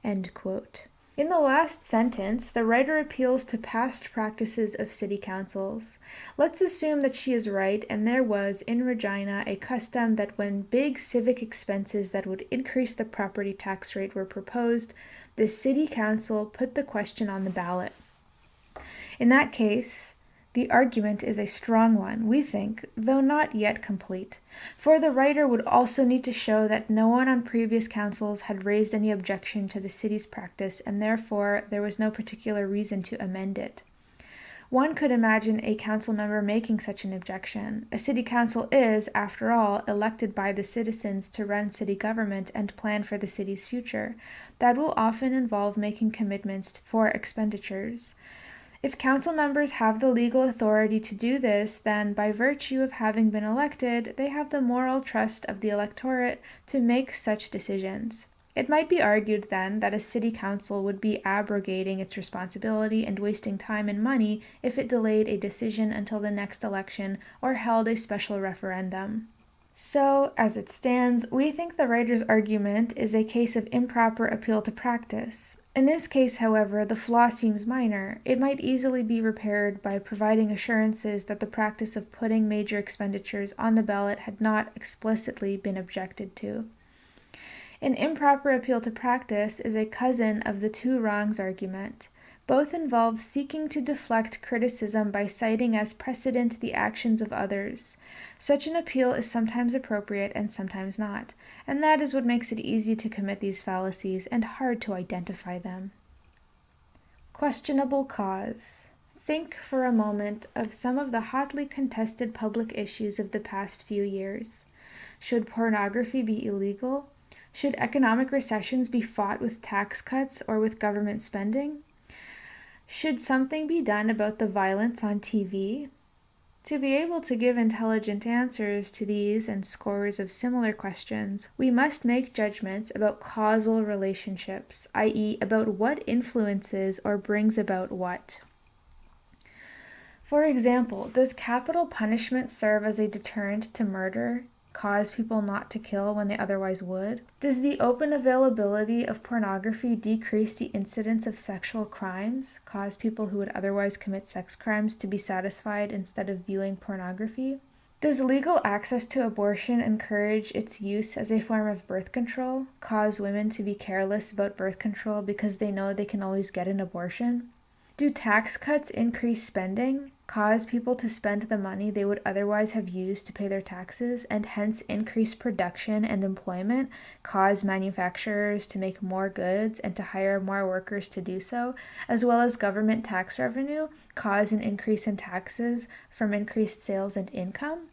End quote. In the last sentence, the writer appeals to past practices of city councils. Let's assume that she is right and there was, in Regina, a custom that when big civic expenses that would increase the property tax rate were proposed, the city council put the question on the ballot. In that case, the argument is a strong one, we think, though not yet complete, for the writer would also need to show that no one on previous councils had raised any objection to the city's practice, and therefore there was no particular reason to amend it. One could imagine a council member making such an objection. A city council is, after all, elected by the citizens to run city government and plan for the city's future. That will often involve making commitments for expenditures. If council members have the legal authority to do this, then by virtue of having been elected, they have the moral trust of the electorate to make such decisions. It might be argued then that a city council would be abrogating its responsibility and wasting time and money if it delayed a decision until the next election or held a special referendum. So, as it stands, we think the writer's argument is a case of improper appeal to practice. In this case, however, the flaw seems minor. It might easily be repaired by providing assurances that the practice of putting major expenditures on the ballot had not explicitly been objected to. An improper appeal to practice is a cousin of the two wrongs argument. Both involve seeking to deflect criticism by citing as precedent the actions of others. Such an appeal is sometimes appropriate and sometimes not, and that is what makes it easy to commit these fallacies and hard to identify them. Questionable cause. Think for a moment of some of the hotly contested public issues of the past few years. Should pornography be illegal? Should economic recessions be fought with tax cuts or with government spending? Should something be done about the violence on TV? To be able to give intelligent answers to these and scores of similar questions, we must make judgments about causal relationships, i.e., about what influences or brings about what. For example, does capital punishment serve as a deterrent to murder? Cause people not to kill when they otherwise would? Does the open availability of pornography decrease the incidence of sexual crimes? Cause people who would otherwise commit sex crimes to be satisfied instead of viewing pornography? Does legal access to abortion encourage its use as a form of birth control? Cause women to be careless about birth control because they know they can always get an abortion? Do tax cuts increase spending? cause people to spend the money they would otherwise have used to pay their taxes, and hence increase production and employment, cause manufacturers to make more goods and to hire more workers to do so, as well as government tax revenue, cause an increase in taxes from increased sales and income?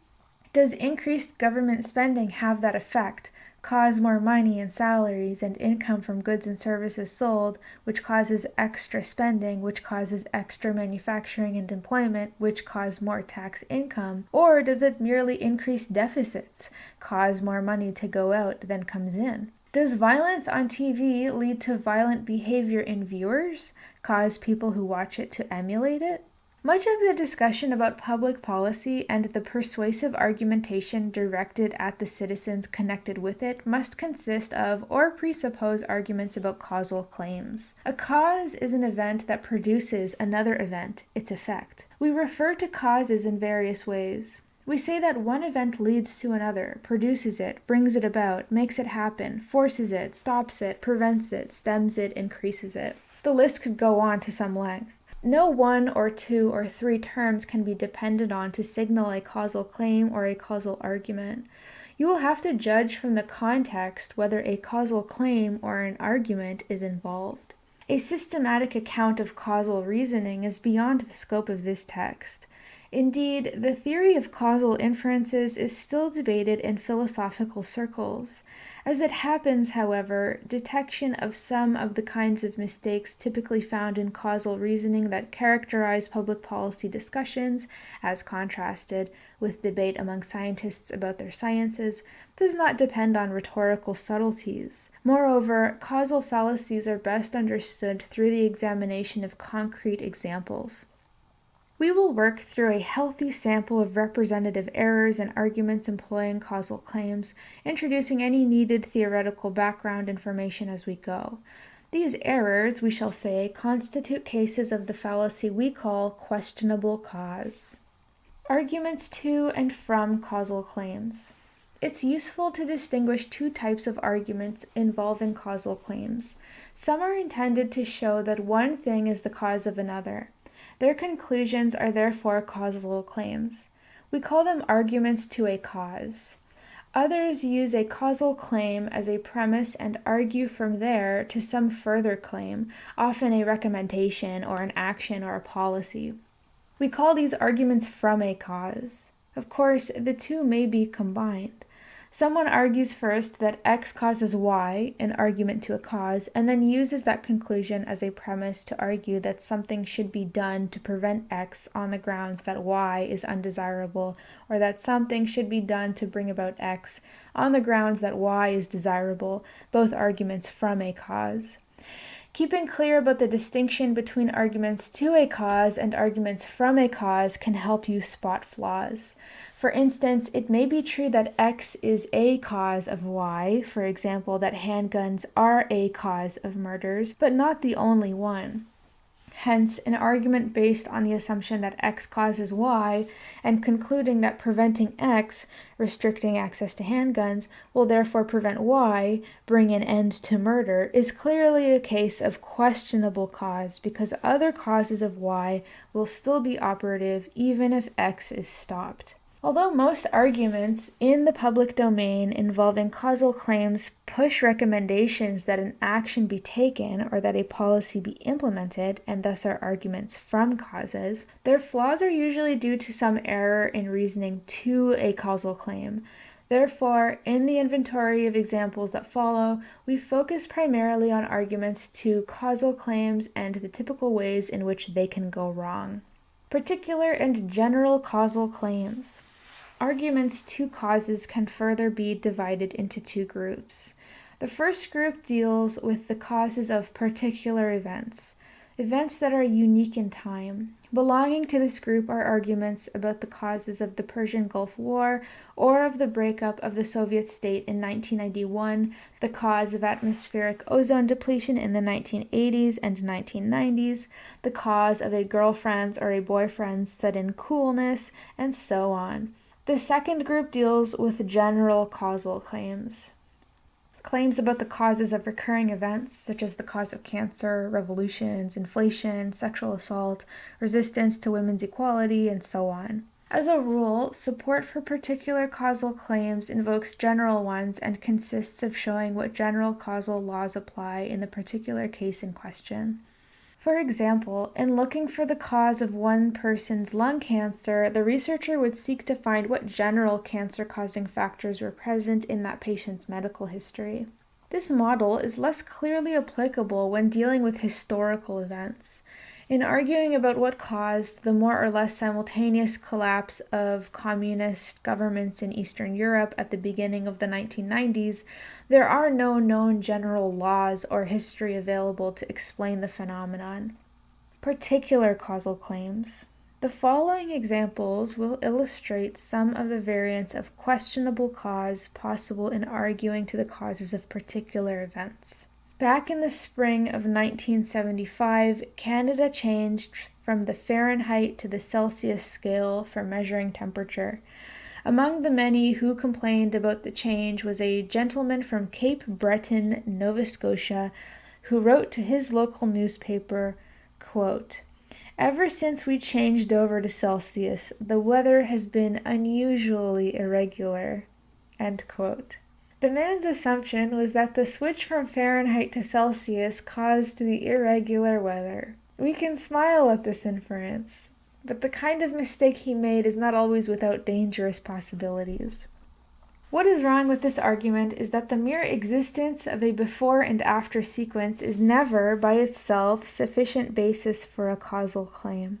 Does increased government spending have that effect, cause more money and salaries and income from goods and services sold, which causes extra spending, which causes extra manufacturing and employment, which cause more tax income? Or does it merely increase deficits, cause more money to go out than comes in? Does violence on TV lead to violent behavior in viewers, cause people who watch it to emulate it? Much of the discussion about public policy and the persuasive argumentation directed at the citizens connected with it must consist of or presuppose arguments about causal claims. A cause is an event that produces another event, its effect. We refer to causes in various ways. We say that one event leads to another, produces it, brings it about, makes it happen, forces it, stops it, prevents it, stems it, increases it. The list could go on to some length. No one or two or three terms can be depended on to signal a causal claim or a causal argument. You will have to judge from the context whether a causal claim or an argument is involved. A systematic account of causal reasoning is beyond the scope of this text. Indeed, the theory of causal inferences is still debated in philosophical circles. As it happens, however, detection of some of the kinds of mistakes typically found in causal reasoning that characterize public policy discussions, as contrasted with debate among scientists about their sciences, does not depend on rhetorical subtleties. Moreover, causal fallacies are best understood through the examination of concrete examples. We will work through a healthy sample of representative errors and arguments employing causal claims, introducing any needed theoretical background information as we go. These errors, we shall say, constitute cases of the fallacy we call questionable cause. Arguments to and from causal claims. It's useful to distinguish two types of arguments involving causal claims. Some are intended to show that one thing is the cause of another. Their conclusions are therefore causal claims. We call them arguments to a cause. Others use a causal claim as a premise and argue from there to some further claim, often a recommendation or an action or a policy. We call these arguments from a cause. Of course, the two may be combined. Someone argues first that X causes Y, an argument to a cause, and then uses that conclusion as a premise to argue that something should be done to prevent X on the grounds that Y is undesirable, or that something should be done to bring about X on the grounds that Y is desirable, both arguments from a cause. Keeping clear about the distinction between arguments to a cause and arguments from a cause can help you spot flaws. For instance, it may be true that X is a cause of Y, for example, that handguns are a cause of murders, but not the only one. Hence, an argument based on the assumption that X causes Y, and concluding that preventing X, restricting access to handguns, will therefore prevent Y, bring an end to murder, is clearly a case of questionable cause, because other causes of Y will still be operative even if X is stopped. Although most arguments in the public domain involving causal claims push recommendations that an action be taken or that a policy be implemented, and thus are arguments from causes, their flaws are usually due to some error in reasoning to a causal claim. Therefore, in the inventory of examples that follow, we focus primarily on arguments to causal claims and the typical ways in which they can go wrong. Particular and general causal claims. Arguments to causes can further be divided into two groups. The first group deals with the causes of particular events that are unique in time. Belonging to this group are arguments about the causes of the Persian Gulf War or of the breakup of the Soviet state in 1991, the cause of atmospheric ozone depletion in the 1980s and 1990s, the cause of a girlfriend's or a boyfriend's sudden coolness, and so on. The second group deals with general causal claims. Claims about the causes of recurring events, such as the cause of cancer, revolutions, inflation, sexual assault, resistance to women's equality, and so on. As a rule, support for particular causal claims invokes general ones and consists of showing what general causal laws apply in the particular case in question. For example, in looking for the cause of one person's lung cancer, the researcher would seek to find what general cancer-causing factors were present in that patient's medical history. This model is less clearly applicable when dealing with historical events. In arguing about what caused the more or less simultaneous collapse of communist governments in Eastern Europe at the beginning of the 1990s, there are no known general laws or history available to explain the phenomenon. Particular causal claims. The following examples will illustrate some of the variants of questionable cause possible in arguing to the causes of particular events. Back in the spring of 1975, Canada changed from the Fahrenheit to the Celsius scale for measuring temperature. Among the many who complained about the change was a gentleman from Cape Breton, Nova Scotia, who wrote to his local newspaper, quote, "Ever since we changed over to Celsius, the weather has been unusually irregular." End quote. The man's assumption was that the switch from Fahrenheit to Celsius caused the irregular weather. We can smile at this inference, but the kind of mistake he made is not always without dangerous possibilities. What is wrong with this argument is that the mere existence of a before and after sequence is never, by itself, sufficient basis for a causal claim.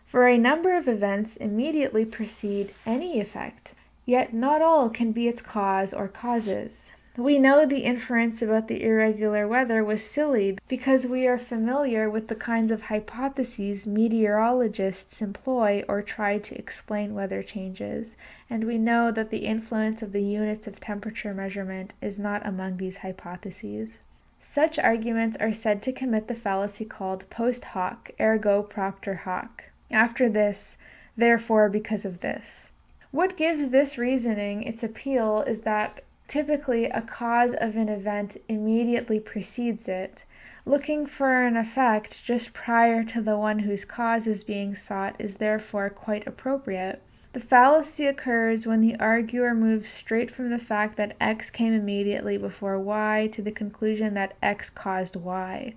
For a number of events immediately precede any effect, yet not all can be its cause or causes. We know the inference about the irregular weather was silly because we are familiar with the kinds of hypotheses meteorologists employ or try to explain weather changes, and we know that the influence of the units of temperature measurement is not among these hypotheses. Such arguments are said to commit the fallacy called post hoc, ergo propter hoc. After this, therefore because of this. What gives this reasoning its appeal is that typically a cause of an event immediately precedes it. Looking for an effect just prior to the one whose cause is being sought is therefore quite appropriate. The fallacy occurs when the arguer moves straight from the fact that X came immediately before Y to the conclusion that X caused Y.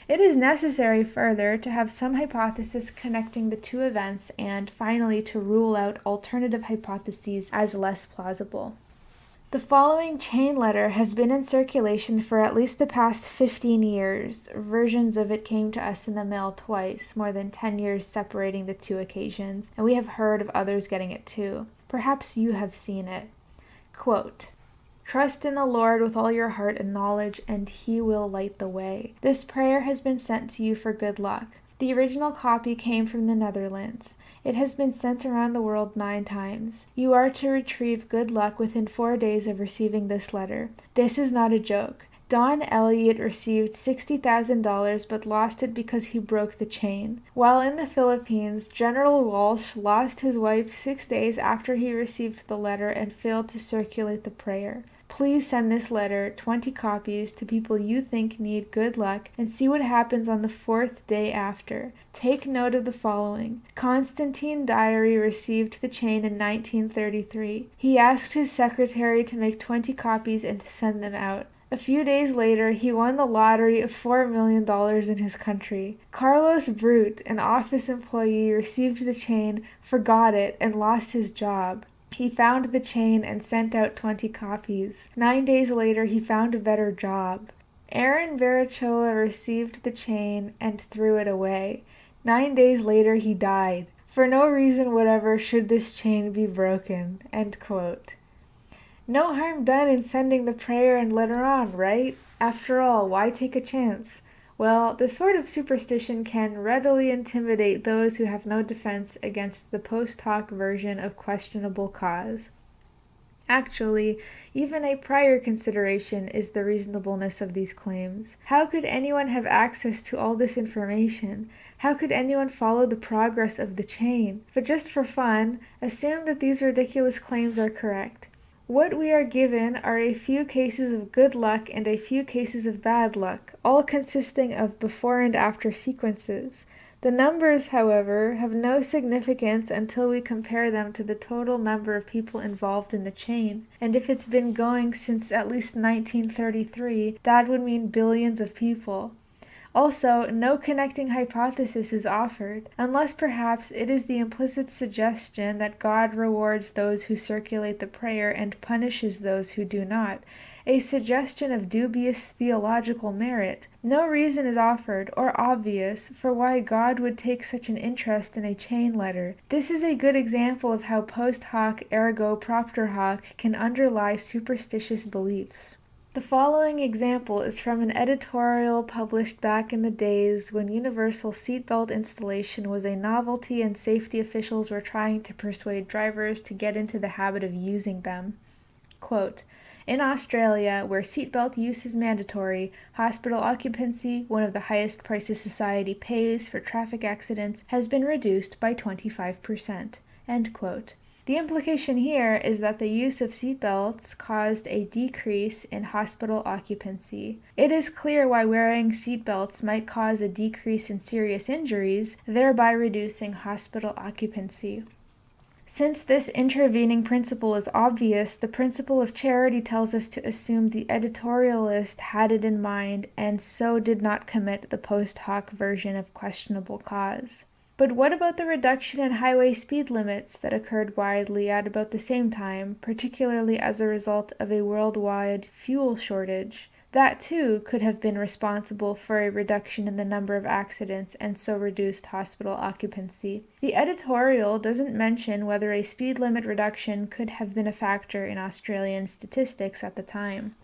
It is necessary further to have some hypothesis connecting the two events and finally to rule out alternative hypotheses as less plausible. The following chain letter has been in circulation for at least the past 15 years. Versions of it came to us in the mail twice, more than 10 years separating the two occasions, and we have heard of others getting it too. Perhaps you have seen it. Quote, "Trust in the Lord with all your heart and knowledge, and He will light the way. This prayer has been sent to you for good luck. The original copy came from the Netherlands. It has been sent around the world 9 times. You are to retrieve good luck within 4 days of receiving this letter. This is not a joke. Don Elliott received $60,000 but lost it because he broke the chain. While in the Philippines, General Walsh lost his wife 6 days after he received the letter and failed to circulate the prayer. Please send this letter, 20 copies, to people you think need good luck and see what happens on the 4th day after. Take note of the following. Constantine Diary received the chain in 1933. He asked his secretary to make 20 copies and to send them out. A few days later, he won the lottery of $4 million in his country. Carlos Brute, an office employee, received the chain, forgot it, and lost his job. He found the chain and sent out 20 copies. 9 days later, he found a better job. Aaron Barachola received the chain and threw it away. 9 days later, he died. For no reason whatever should this chain be broken." End quote. No harm done in sending the prayer and letter on, right? After all, why take a chance? Well, this sort of superstition can readily intimidate those who have no defense against the post hoc version of questionable cause. Actually, even a prior consideration is the reasonableness of these claims. How could anyone have access to all this information? How could anyone follow the progress of the chain? But just for fun, assume that these ridiculous claims are correct. What we are given are a few cases of good luck and a few cases of bad luck, all consisting of before and after sequences. The numbers, however, have no significance until we compare them to the total number of people involved in the chain, and if it's been going since at least 1933, that would mean billions of people. Also, no connecting hypothesis is offered, unless perhaps it is the implicit suggestion that God rewards those who circulate the prayer and punishes those who do not, a suggestion of dubious theological merit. No reason is offered, or obvious, for why God would take such an interest in a chain letter. This is a good example of how post hoc ergo propter hoc can underlie superstitious beliefs. The following example is from an editorial published back in the days when universal seatbelt installation was a novelty and safety officials were trying to persuade drivers to get into the habit of using them. Quote, "In Australia, where seatbelt use is mandatory, hospital occupancy, one of the highest prices society pays for traffic accidents, has been reduced by 25%. End quote. The implication here is that the use of seatbelts caused a decrease in hospital occupancy. It is clear why wearing seatbelts might cause a decrease in serious injuries, thereby reducing hospital occupancy. Since this intervening principle is obvious, the principle of charity tells us to assume the editorialist had it in mind and so did not commit the post hoc version of questionable cause. But what about the reduction in highway speed limits that occurred widely at about the same time, particularly as a result of a worldwide fuel shortage? That too could have been responsible for a reduction in the number of accidents and so reduced hospital occupancy. The editorial doesn't mention whether a speed limit reduction could have been a factor in Australian statistics at the time.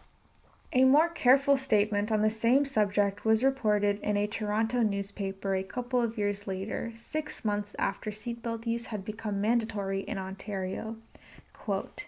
A more careful statement on the same subject was reported in a Toronto newspaper a couple of years later, 6 months after seatbelt use had become mandatory in Ontario. Quote,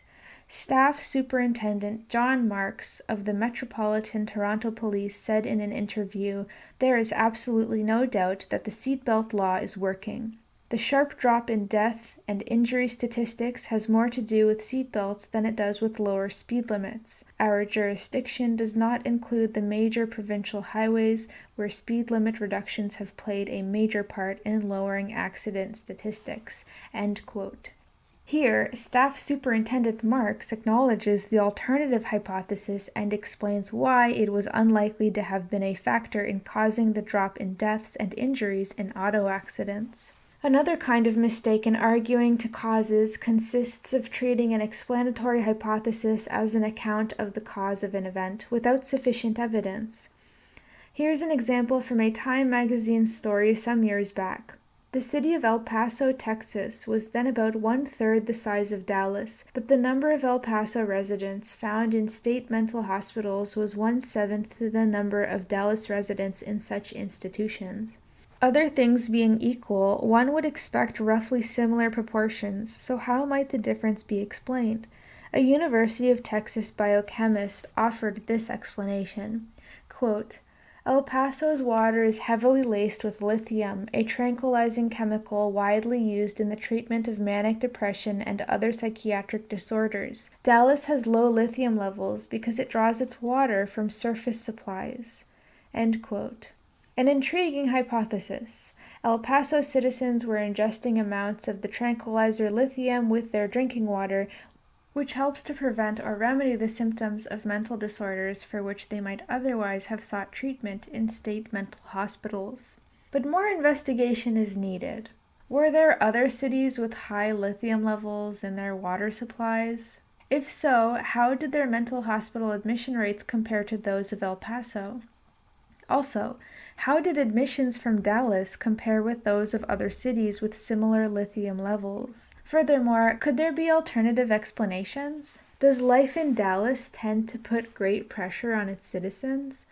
"Staff Superintendent John Marks of the Metropolitan Toronto Police said in an interview, 'There is absolutely no doubt that the seatbelt law is working. The sharp drop in death and injury statistics has more to do with seatbelts than it does with lower speed limits. Our jurisdiction does not include the major provincial highways where speed limit reductions have played a major part in lowering accident statistics." End quote. Here, Staff Superintendent Marks acknowledges the alternative hypothesis and explains why it was unlikely to have been a factor in causing the drop in deaths and injuries in auto accidents. Another kind of mistake in arguing to causes consists of treating an explanatory hypothesis as an account of the cause of an event without sufficient evidence. Here's an example from a Time magazine story some years back. The city of El Paso, Texas, was then about 1/3 the size of Dallas, but the number of El Paso residents found in state mental hospitals was 1/7 the number of Dallas residents in such institutions. Other things being equal, one would expect roughly similar proportions, so how might the difference be explained? A University of Texas biochemist offered this explanation. Quote, "El Paso's water is heavily laced with lithium, a tranquilizing chemical widely used in the treatment of manic depression and other psychiatric disorders. Dallas has low lithium levels because it draws its water from surface supplies." End quote. An intriguing hypothesis. El Paso citizens were ingesting amounts of the tranquilizer lithium with their drinking water, which helps to prevent or remedy the symptoms of mental disorders for which they might otherwise have sought treatment in state mental hospitals. But more investigation is needed. Were there other cities with high lithium levels in their water supplies? If so, how did their mental hospital admission rates compare to those of El Paso? Also, how did admissions from Dallas compare with those of other cities with similar lithium levels? Furthermore, could there be alternative explanations? Does life in Dallas tend to put great pressure on its citizens?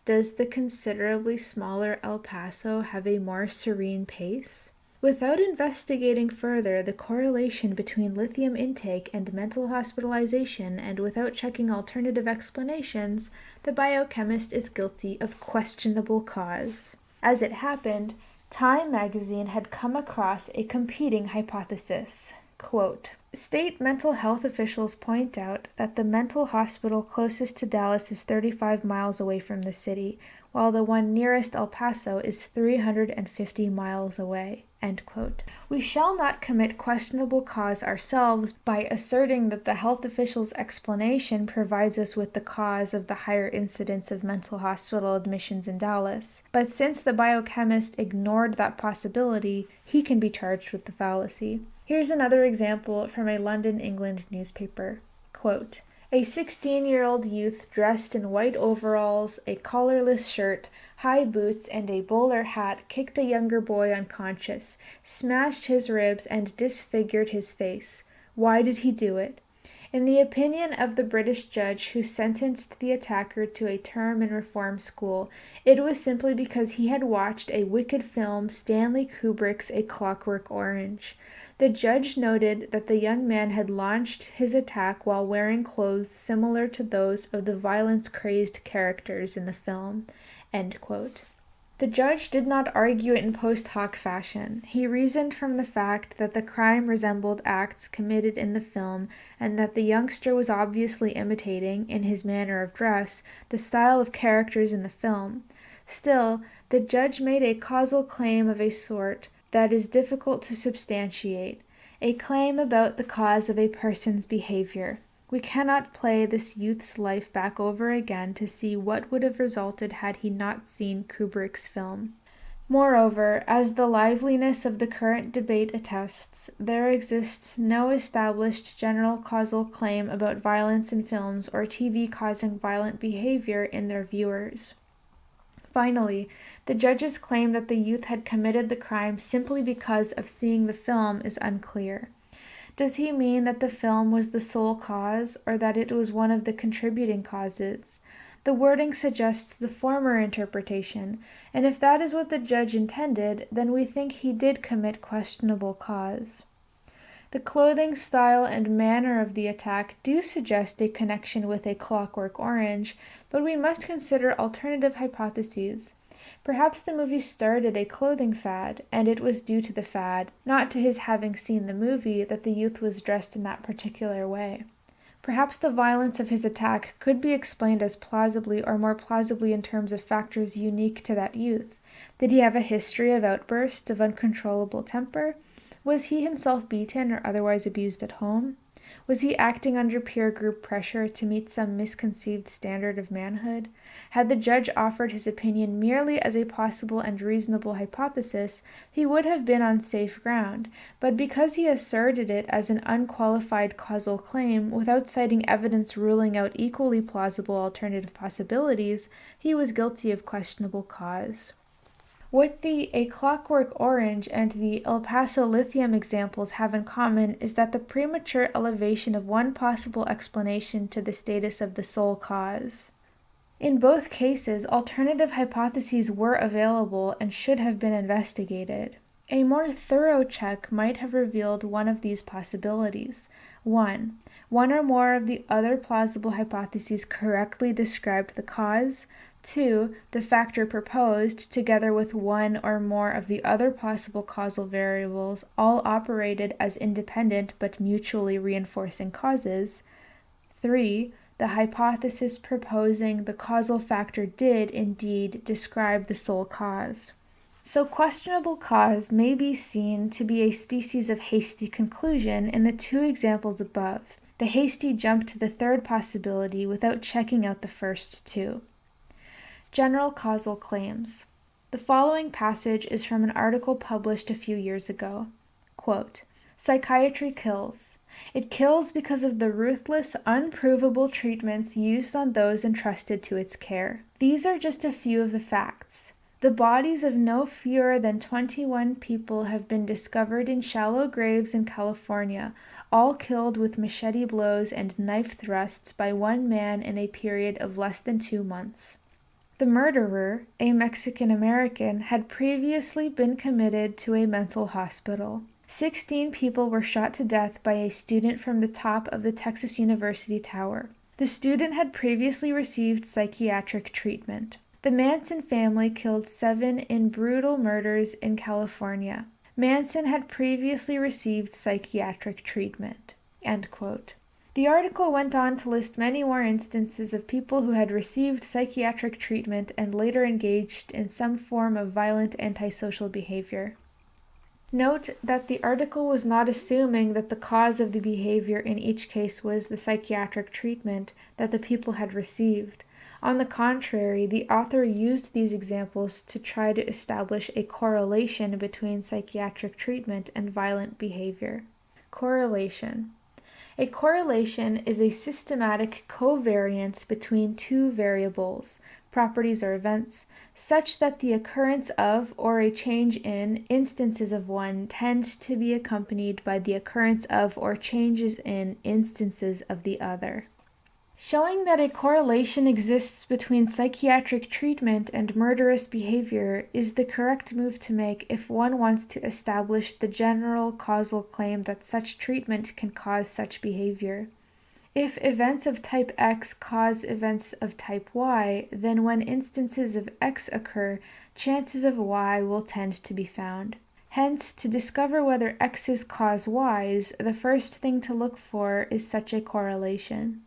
Does the considerably smaller El Paso have a more serene pace? Without investigating further the correlation between lithium intake and mental hospitalization, and without checking alternative explanations, the biochemist is guilty of questionable cause. As it happened, Time magazine had come across a competing hypothesis. Quote, State mental health officials point out that the mental hospital closest to Dallas is 35 miles away from the city, while the one nearest El Paso is 350 miles away. End quote. We shall not commit questionable cause ourselves by asserting that the health official's explanation provides us with the cause of the higher incidence of mental hospital admissions in Dallas, but since the biochemist ignored that possibility, he can be charged with the fallacy. Here's another example from a London, England newspaper. Quote, a 16-year-old youth dressed in white overalls, a collarless shirt, high boots, and a bowler hat kicked a younger boy unconscious, smashed his ribs, and disfigured his face. Why did he do it? In the opinion of the British judge who sentenced the attacker to a term in reform school, it was simply because he had watched a wicked film, Stanley Kubrick's A Clockwork Orange. The judge noted that the young man had launched his attack while wearing clothes similar to those of the violence-crazed characters in the film. End quote. The judge did not argue in post hoc fashion. He reasoned from the fact that the crime resembled acts committed in the film and that the youngster was obviously imitating, in his manner of dress, the style of characters in the film. Still, the judge made a causal claim of a sort that is difficult to substantiate, a claim about the cause of a person's behavior. We cannot play this youth's life back over again to see what would have resulted had he not seen Kubrick's film. Moreover, as the liveliness of the current debate attests, there exists no established general causal claim about violence in films or TV causing violent behavior in their viewers. Finally, the judge's claim that the youth had committed the crime simply because of seeing the film is unclear. Does he mean that the film was the sole cause, or that it was one of the contributing causes? The wording suggests the former interpretation, and if that is what the judge intended, then we think he did commit questionable cause. The clothing style and manner of the attack do suggest a connection with A Clockwork Orange, but we must consider alternative hypotheses. Perhaps the movie started a clothing fad, and it was due to the fad, not to his having seen the movie, that the youth was dressed in that particular way. Perhaps the violence of his attack could be explained as plausibly or more plausibly in terms of factors unique to that youth. Did he have a history of outbursts of uncontrollable temper? Was he himself beaten or otherwise abused at home? Was he acting under peer group pressure to meet some misconceived standard of manhood? Had the judge offered his opinion merely as a possible and reasonable hypothesis, he would have been on safe ground, but because he asserted it as an unqualified causal claim without citing evidence ruling out equally plausible alternative possibilities, he was guilty of questionable cause. What the A Clockwork Orange and the El Paso lithium examples have in common is that the premature elevation of one possible explanation to the status of the sole cause. In both cases, alternative hypotheses were available and should have been investigated. A more thorough check might have revealed one of these possibilities. 1. One or more of the other plausible hypotheses correctly described the cause. 2. The factor proposed, together with one or more of the other possible causal variables, all operated as independent but mutually reinforcing causes. 3. The hypothesis proposing the causal factor did, indeed, describe the sole cause. So questionable cause may be seen to be a species of hasty conclusion in the two examples above. The hasty jump to the third possibility without checking out the first two. General causal claims. The following passage is from an article published a few years ago. Quote, psychiatry kills. It kills because of the ruthless, unprovable treatments used on those entrusted to its care. These are just a few of the facts. The bodies of no fewer than 21 people have been discovered in shallow graves in California, all killed with machete blows and knife thrusts by one man in a period of less than 2 months. The murderer, a Mexican-American, had previously been committed to a mental hospital. 16 people were shot to death by a student from the top of the Texas University Tower. The student had previously received psychiatric treatment. The Manson family killed 7 in brutal murders in California. Manson had previously received psychiatric treatment. End quote. The article went on to list many more instances of people who had received psychiatric treatment and later engaged in some form of violent antisocial behavior. Note that the article was not assuming that the cause of the behavior in each case was the psychiatric treatment that the people had received. On the contrary, the author used these examples to try to establish a correlation between psychiatric treatment and violent behavior. Correlation. A correlation is a systematic covariance between two variables, properties or events, such that the occurrence of or a change in instances of one tends to be accompanied by the occurrence of or changes in instances of the other. Showing that a correlation exists between psychiatric treatment and murderous behavior is the correct move to make if one wants to establish the general causal claim that such treatment can cause such behavior. If events of type X cause events of type Y, then when instances of X occur, chances of Y will tend to be found. Hence, to discover whether X's cause Y's, the first thing to look for is such a correlation.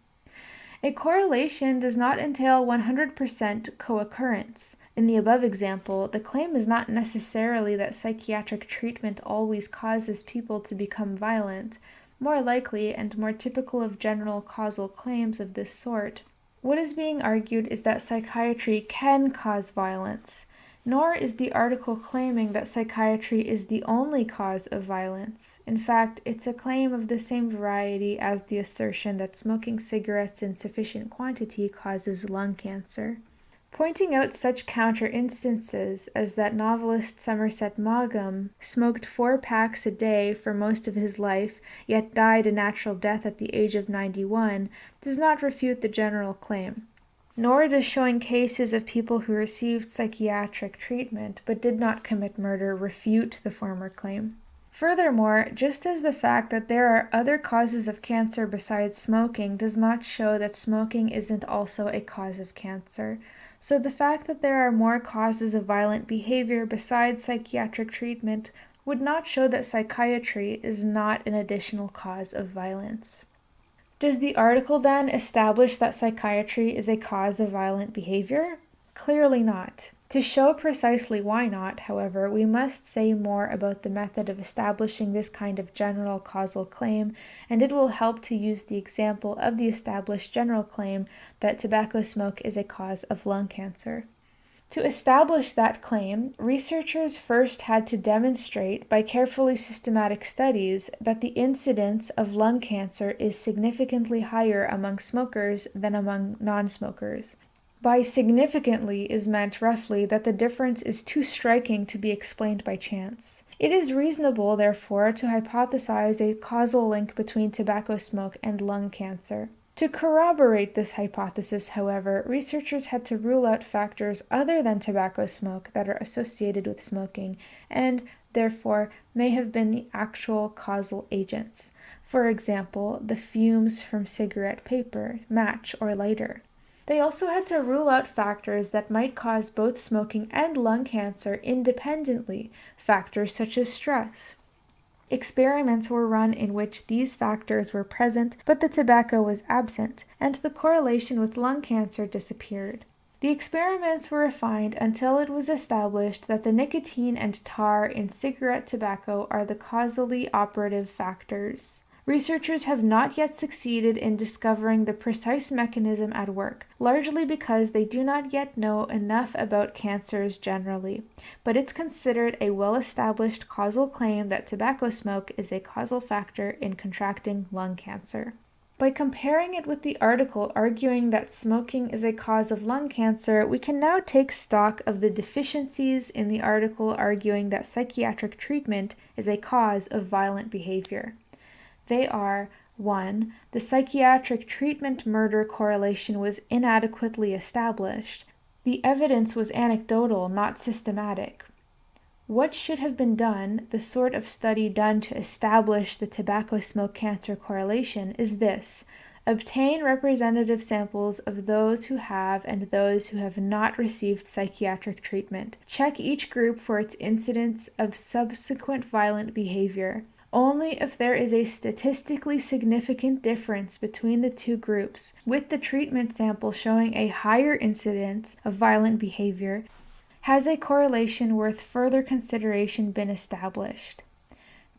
A correlation does not entail 100% co-occurrence. In the above example, the claim is not necessarily that psychiatric treatment always causes people to become violent. More likely and more typical of general causal claims of this sort, what is being argued is that psychiatry can cause violence. Nor is the article claiming that psychiatry is the only cause of violence. In fact, it's a claim of the same variety as the assertion that smoking cigarettes in sufficient quantity causes lung cancer. Pointing out such counter instances as that novelist Somerset Maugham smoked 4 packs a day for most of his life, yet died a natural death at the age of 91, does not refute the general claim. Nor does showing cases of people who received psychiatric treatment but did not commit murder refute the former claim. Furthermore, just as the fact that there are other causes of cancer besides smoking does not show that smoking isn't also a cause of cancer, so the fact that there are more causes of violent behavior besides psychiatric treatment would not show that psychiatry is not an additional cause of violence. Does the article then establish that psychiatry is a cause of violent behavior? Clearly not. To show precisely why not, however, we must say more about the method of establishing this kind of general causal claim, and it will help to use the example of the established general claim that tobacco smoke is a cause of lung cancer. To establish that claim, researchers first had to demonstrate by carefully systematic studies that the incidence of lung cancer is significantly higher among smokers than among non-smokers. By significantly is meant roughly that the difference is too striking to be explained by chance. It is reasonable, therefore, to hypothesize a causal link between tobacco smoke and lung cancer. To corroborate this hypothesis, however, researchers had to rule out factors other than tobacco smoke that are associated with smoking and, therefore, may have been the actual causal agents. For example, the fumes from cigarette paper, match, or lighter. They also had to rule out factors that might cause both smoking and lung cancer independently, factors such as stress. Experiments were run in which these factors were present, but the tobacco was absent, and the correlation with lung cancer disappeared. The experiments were refined until it was established that the nicotine and tar in cigarette tobacco are the causally operative factors. Researchers have not yet succeeded in discovering the precise mechanism at work, largely because they do not yet know enough about cancers generally, but it's considered a well-established causal claim that tobacco smoke is a causal factor in contracting lung cancer. By comparing it with the article arguing that smoking is a cause of lung cancer, we can now take stock of the deficiencies in the article arguing that psychiatric treatment is a cause of violent behavior. They are: 1. The psychiatric treatment-murder correlation was inadequately established. The evidence was anecdotal, not systematic. What should have been done, the sort of study done to establish the tobacco smoke cancer correlation, is this: obtain representative samples of those who have and those who have not received psychiatric treatment. Check each group for its incidence of subsequent violent behavior. only if there is a statistically significant difference between the two groups, with the treatment sample showing a higher incidence of violent behavior, has a correlation worth further consideration been established.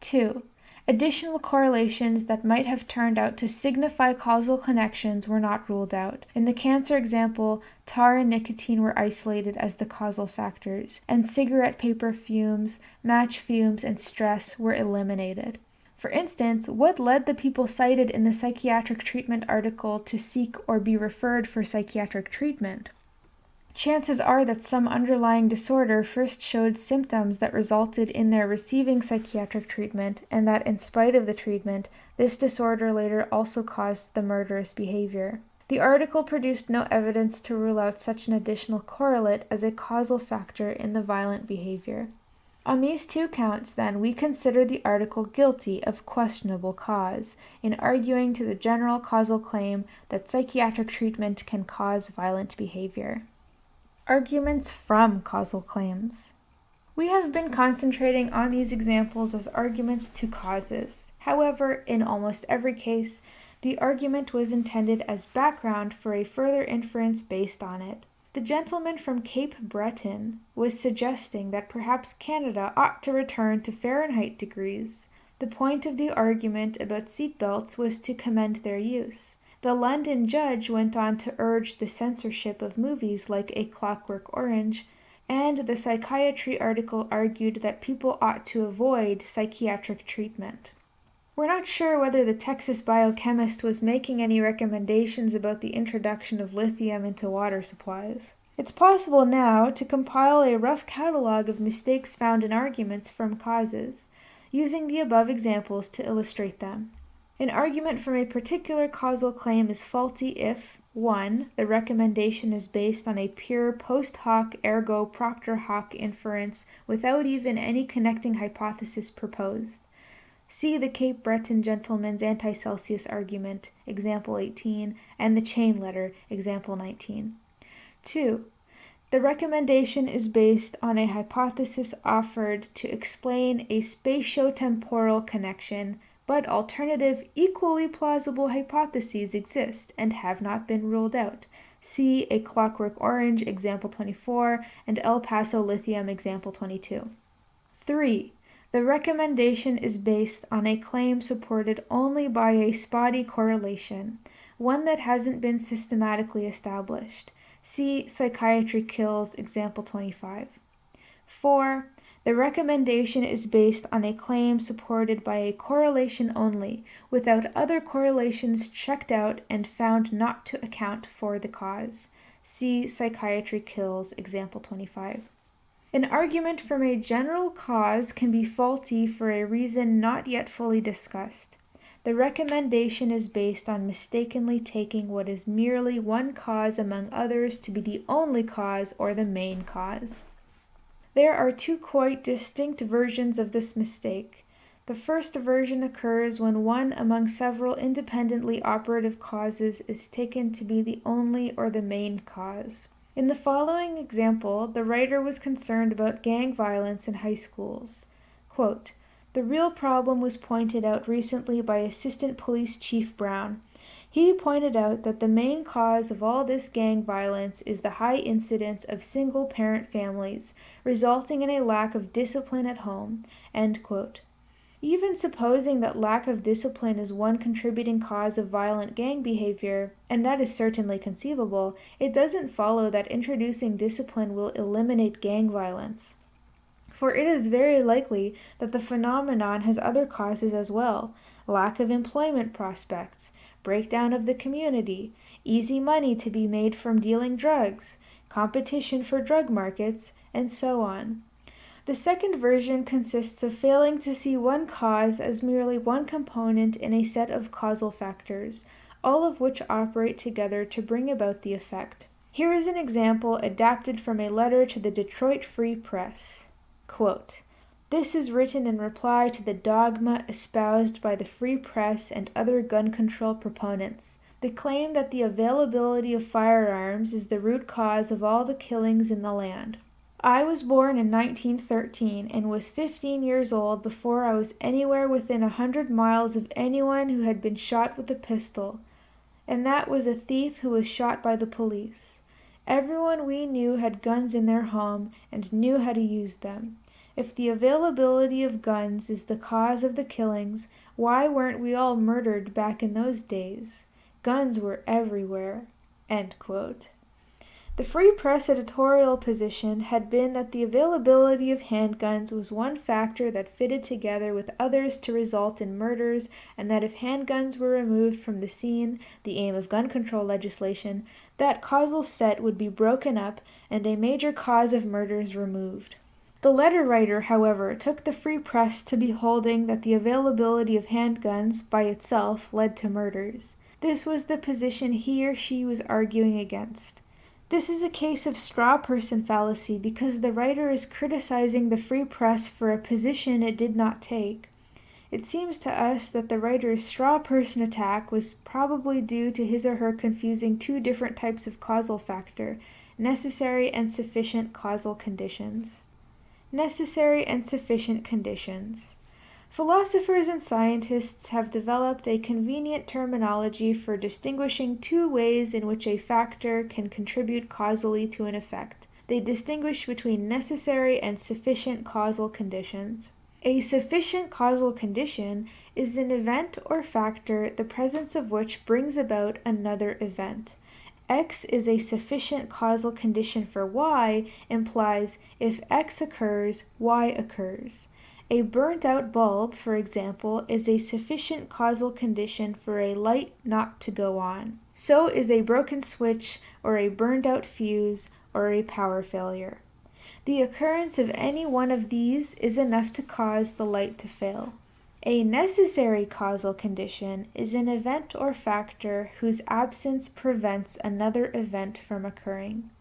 2. Additional correlations that might have turned out to signify causal connections were not ruled out. In the cancer example, tar and nicotine were isolated as the causal factors, and cigarette paper fumes, match fumes, and stress were eliminated. For instance, what led the people cited in the psychiatric treatment article to seek or be referred for psychiatric treatment? Chances are that some underlying disorder first showed symptoms that resulted in their receiving psychiatric treatment, and that in spite of the treatment, this disorder later also caused the murderous behavior. The article produced no evidence to rule out such an additional correlate as a causal factor in the violent behavior. On these two counts, then, we consider the article guilty of questionable cause, in arguing to the general causal claim that psychiatric treatment can cause violent behavior. Arguments from causal claims. We have been concentrating on these examples as arguments to causes. However, in almost every case, the argument was intended as background for a further inference based on it. The gentleman from Cape Breton was suggesting that perhaps Canada ought to return to Fahrenheit degrees. The point of the argument about seatbelts was to commend their use. The London judge went on to urge the censorship of movies like A Clockwork Orange, and the psychiatry article argued that people ought to avoid psychiatric treatment. We're not sure whether the Texas biochemist was making any recommendations about the introduction of lithium into water supplies. It's possible now to compile a rough catalog of mistakes found in arguments from causes, using the above examples to illustrate them. An argument from a particular causal claim is faulty if 1. The recommendation is based on a pure post hoc ergo propter hoc inference without even any connecting hypothesis proposed. See the Cape Breton gentleman's anti-Celsius argument, example 18, and the chain letter, example 19. 2. The recommendation is based on a hypothesis offered to explain a spatio-temporal connection, but alternative, equally plausible hypotheses exist and have not been ruled out. See A Clockwork Orange, example 24, and El Paso Lithium, example 22. 3. The recommendation is based on a claim supported only by a spotty correlation, one that hasn't been systematically established. See Psychiatry Kills, example 25. 4. The recommendation is based on a claim supported by a correlation only, without other correlations checked out and found not to account for the cause. See Psychiatry Kills, example 25. An argument from a general cause can be faulty for a reason not yet fully discussed. The recommendation is based on mistakenly taking what is merely one cause among others to be the only cause or the main cause. There are two quite distinct versions of this mistake. The first version occurs when one among several independently operative causes is taken to be the only or the main cause. In the following example, the writer was concerned about gang violence in high schools. Quote, "The real problem was pointed out recently by Assistant Police Chief Brown. He pointed out that the main cause of all this gang violence is the high incidence of single-parent families, resulting in a lack of discipline at home." End quote. Even supposing that lack of discipline is one contributing cause of violent gang behavior, and that is certainly conceivable, it doesn't follow that introducing discipline will eliminate gang violence. For it is very likely that the phenomenon has other causes as well: lack of employment prospects, breakdown of the community, easy money to be made from dealing drugs, competition for drug markets, and so on. The second version consists of failing to see one cause as merely one component in a set of causal factors, all of which operate together to bring about the effect. Here is an example adapted from a letter to the Detroit Free Press. Quote, "This is written in reply to the dogma espoused by the Free Press and other gun control proponents, the claim that the availability of firearms is the root cause of all the killings in the land. I was born in 1913 and was 15 years old before I was anywhere within 100 miles of anyone who had been shot with a pistol, and that was a thief who was shot by the police. Everyone we knew had guns in their home and knew how to use them. If the availability of guns is the cause of the killings, why weren't we all murdered back in those days? Guns were everywhere." End quote. The Free Press editorial position had been that the availability of handguns was one factor that fitted together with others to result in murders, and that if handguns were removed from the scene, the aim of gun control legislation, that causal set would be broken up and a major cause of murders removed. The letter writer, however, took the Free Press to be holding that the availability of handguns by itself led to murders. This was the position he or she was arguing against. This is a case of straw person fallacy because the writer is criticizing the Free Press for a position it did not take. It seems to us that the writer's straw person attack was probably due to his or her confusing two different types of causal factor, necessary and sufficient causal conditions. Necessary and sufficient conditions. Philosophers and scientists have developed a convenient terminology for distinguishing two ways in which a factor can contribute causally to an effect. They distinguish between necessary and sufficient causal conditions. A sufficient causal condition is an event or factor the presence of which brings about another event. X is a sufficient causal condition for Y implies if X occurs, Y occurs. A burnt-out bulb, for example, is a sufficient causal condition for a light not to go on. So is a broken switch or a burned-out fuse or a power failure. The occurrence of any one of these is enough to cause the light to fail. A necessary causal condition is an event or factor whose absence prevents another event from occurring.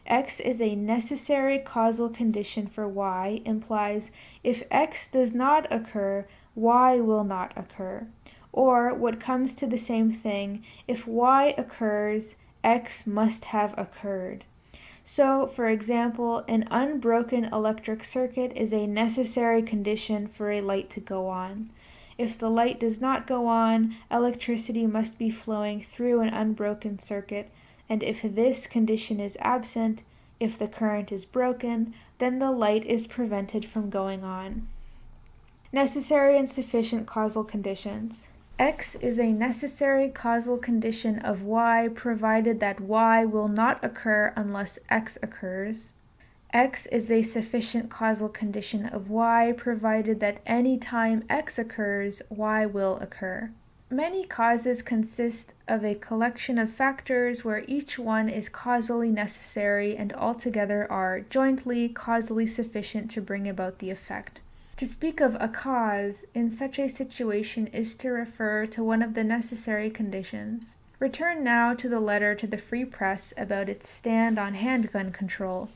X is a necessary causal condition for Y implies if X does not occur, Y will not occur. Or, what comes to the same thing, if Y occurs, X must have occurred. So, for example, an unbroken electric circuit is a necessary condition for a light to go on. If the light does not go on, electricity must be flowing through an unbroken circuit, and if this condition is absent, if the current is broken, then the light is prevented from going on. Necessary and sufficient causal conditions. X is a necessary causal condition of Y provided that Y will not occur unless X occurs. X is a sufficient causal condition of Y provided that any time X occurs, Y will occur. Many causes consist of a collection of factors where each one is causally necessary and altogether are jointly causally sufficient to bring about the effect. To speak of a cause in such a situation is to refer to one of the necessary conditions. Return now to the letter to the Free Press about its stand on handgun control.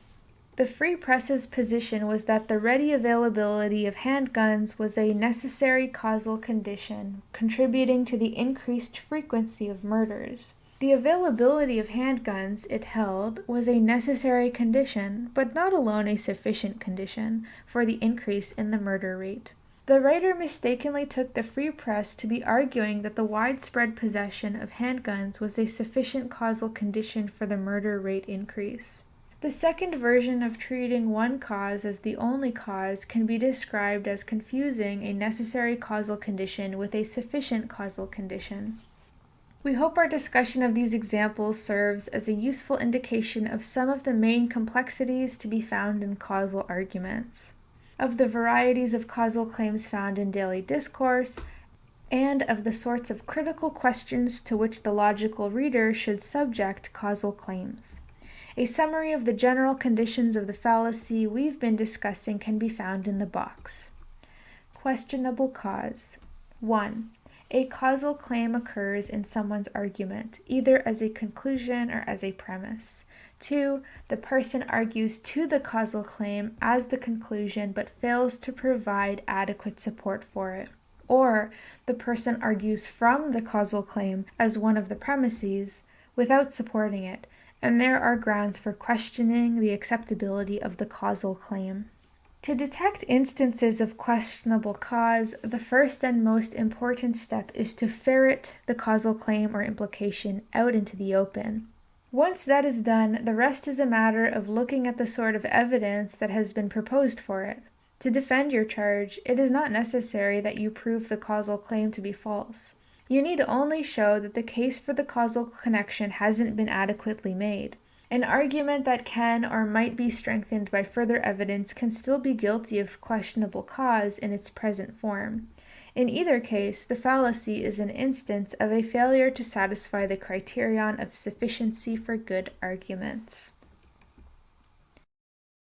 The Free Press's position was that the ready availability of handguns was a necessary causal condition, contributing to the increased frequency of murders. The availability of handguns, it held, was a necessary condition, but not alone a sufficient condition, for the increase in the murder rate. The writer mistakenly took the Free Press to be arguing that the widespread possession of handguns was a sufficient causal condition for the murder rate increase. The second version of treating one cause as the only cause can be described as confusing a necessary causal condition with a sufficient causal condition. We hope our discussion of these examples serves as a useful indication of some of the main complexities to be found in causal arguments, of the varieties of causal claims found in daily discourse, and of the sorts of critical questions to which the logical reader should subject causal claims. A summary of the general conditions of the fallacy we've been discussing can be found in the box. Questionable cause. 1. A causal claim occurs in someone's argument, either as a conclusion or as a premise. 2. The person argues to the causal claim as the conclusion but fails to provide adequate support for it. Or, the person argues from the causal claim as one of the premises without supporting it, and there are grounds for questioning the acceptability of the causal claim. To detect instances of questionable cause, the first and most important step is to ferret the causal claim or implication out into the open. Once that is done, the rest is a matter of looking at the sort of evidence that has been proposed for it. To defend your charge, it is not necessary that you prove the causal claim to be false. You need only show that the case for the causal connection hasn't been adequately made. An argument that can or might be strengthened by further evidence can still be guilty of questionable cause in its present form. In either case, the fallacy is an instance of a failure to satisfy the criterion of sufficiency for good arguments.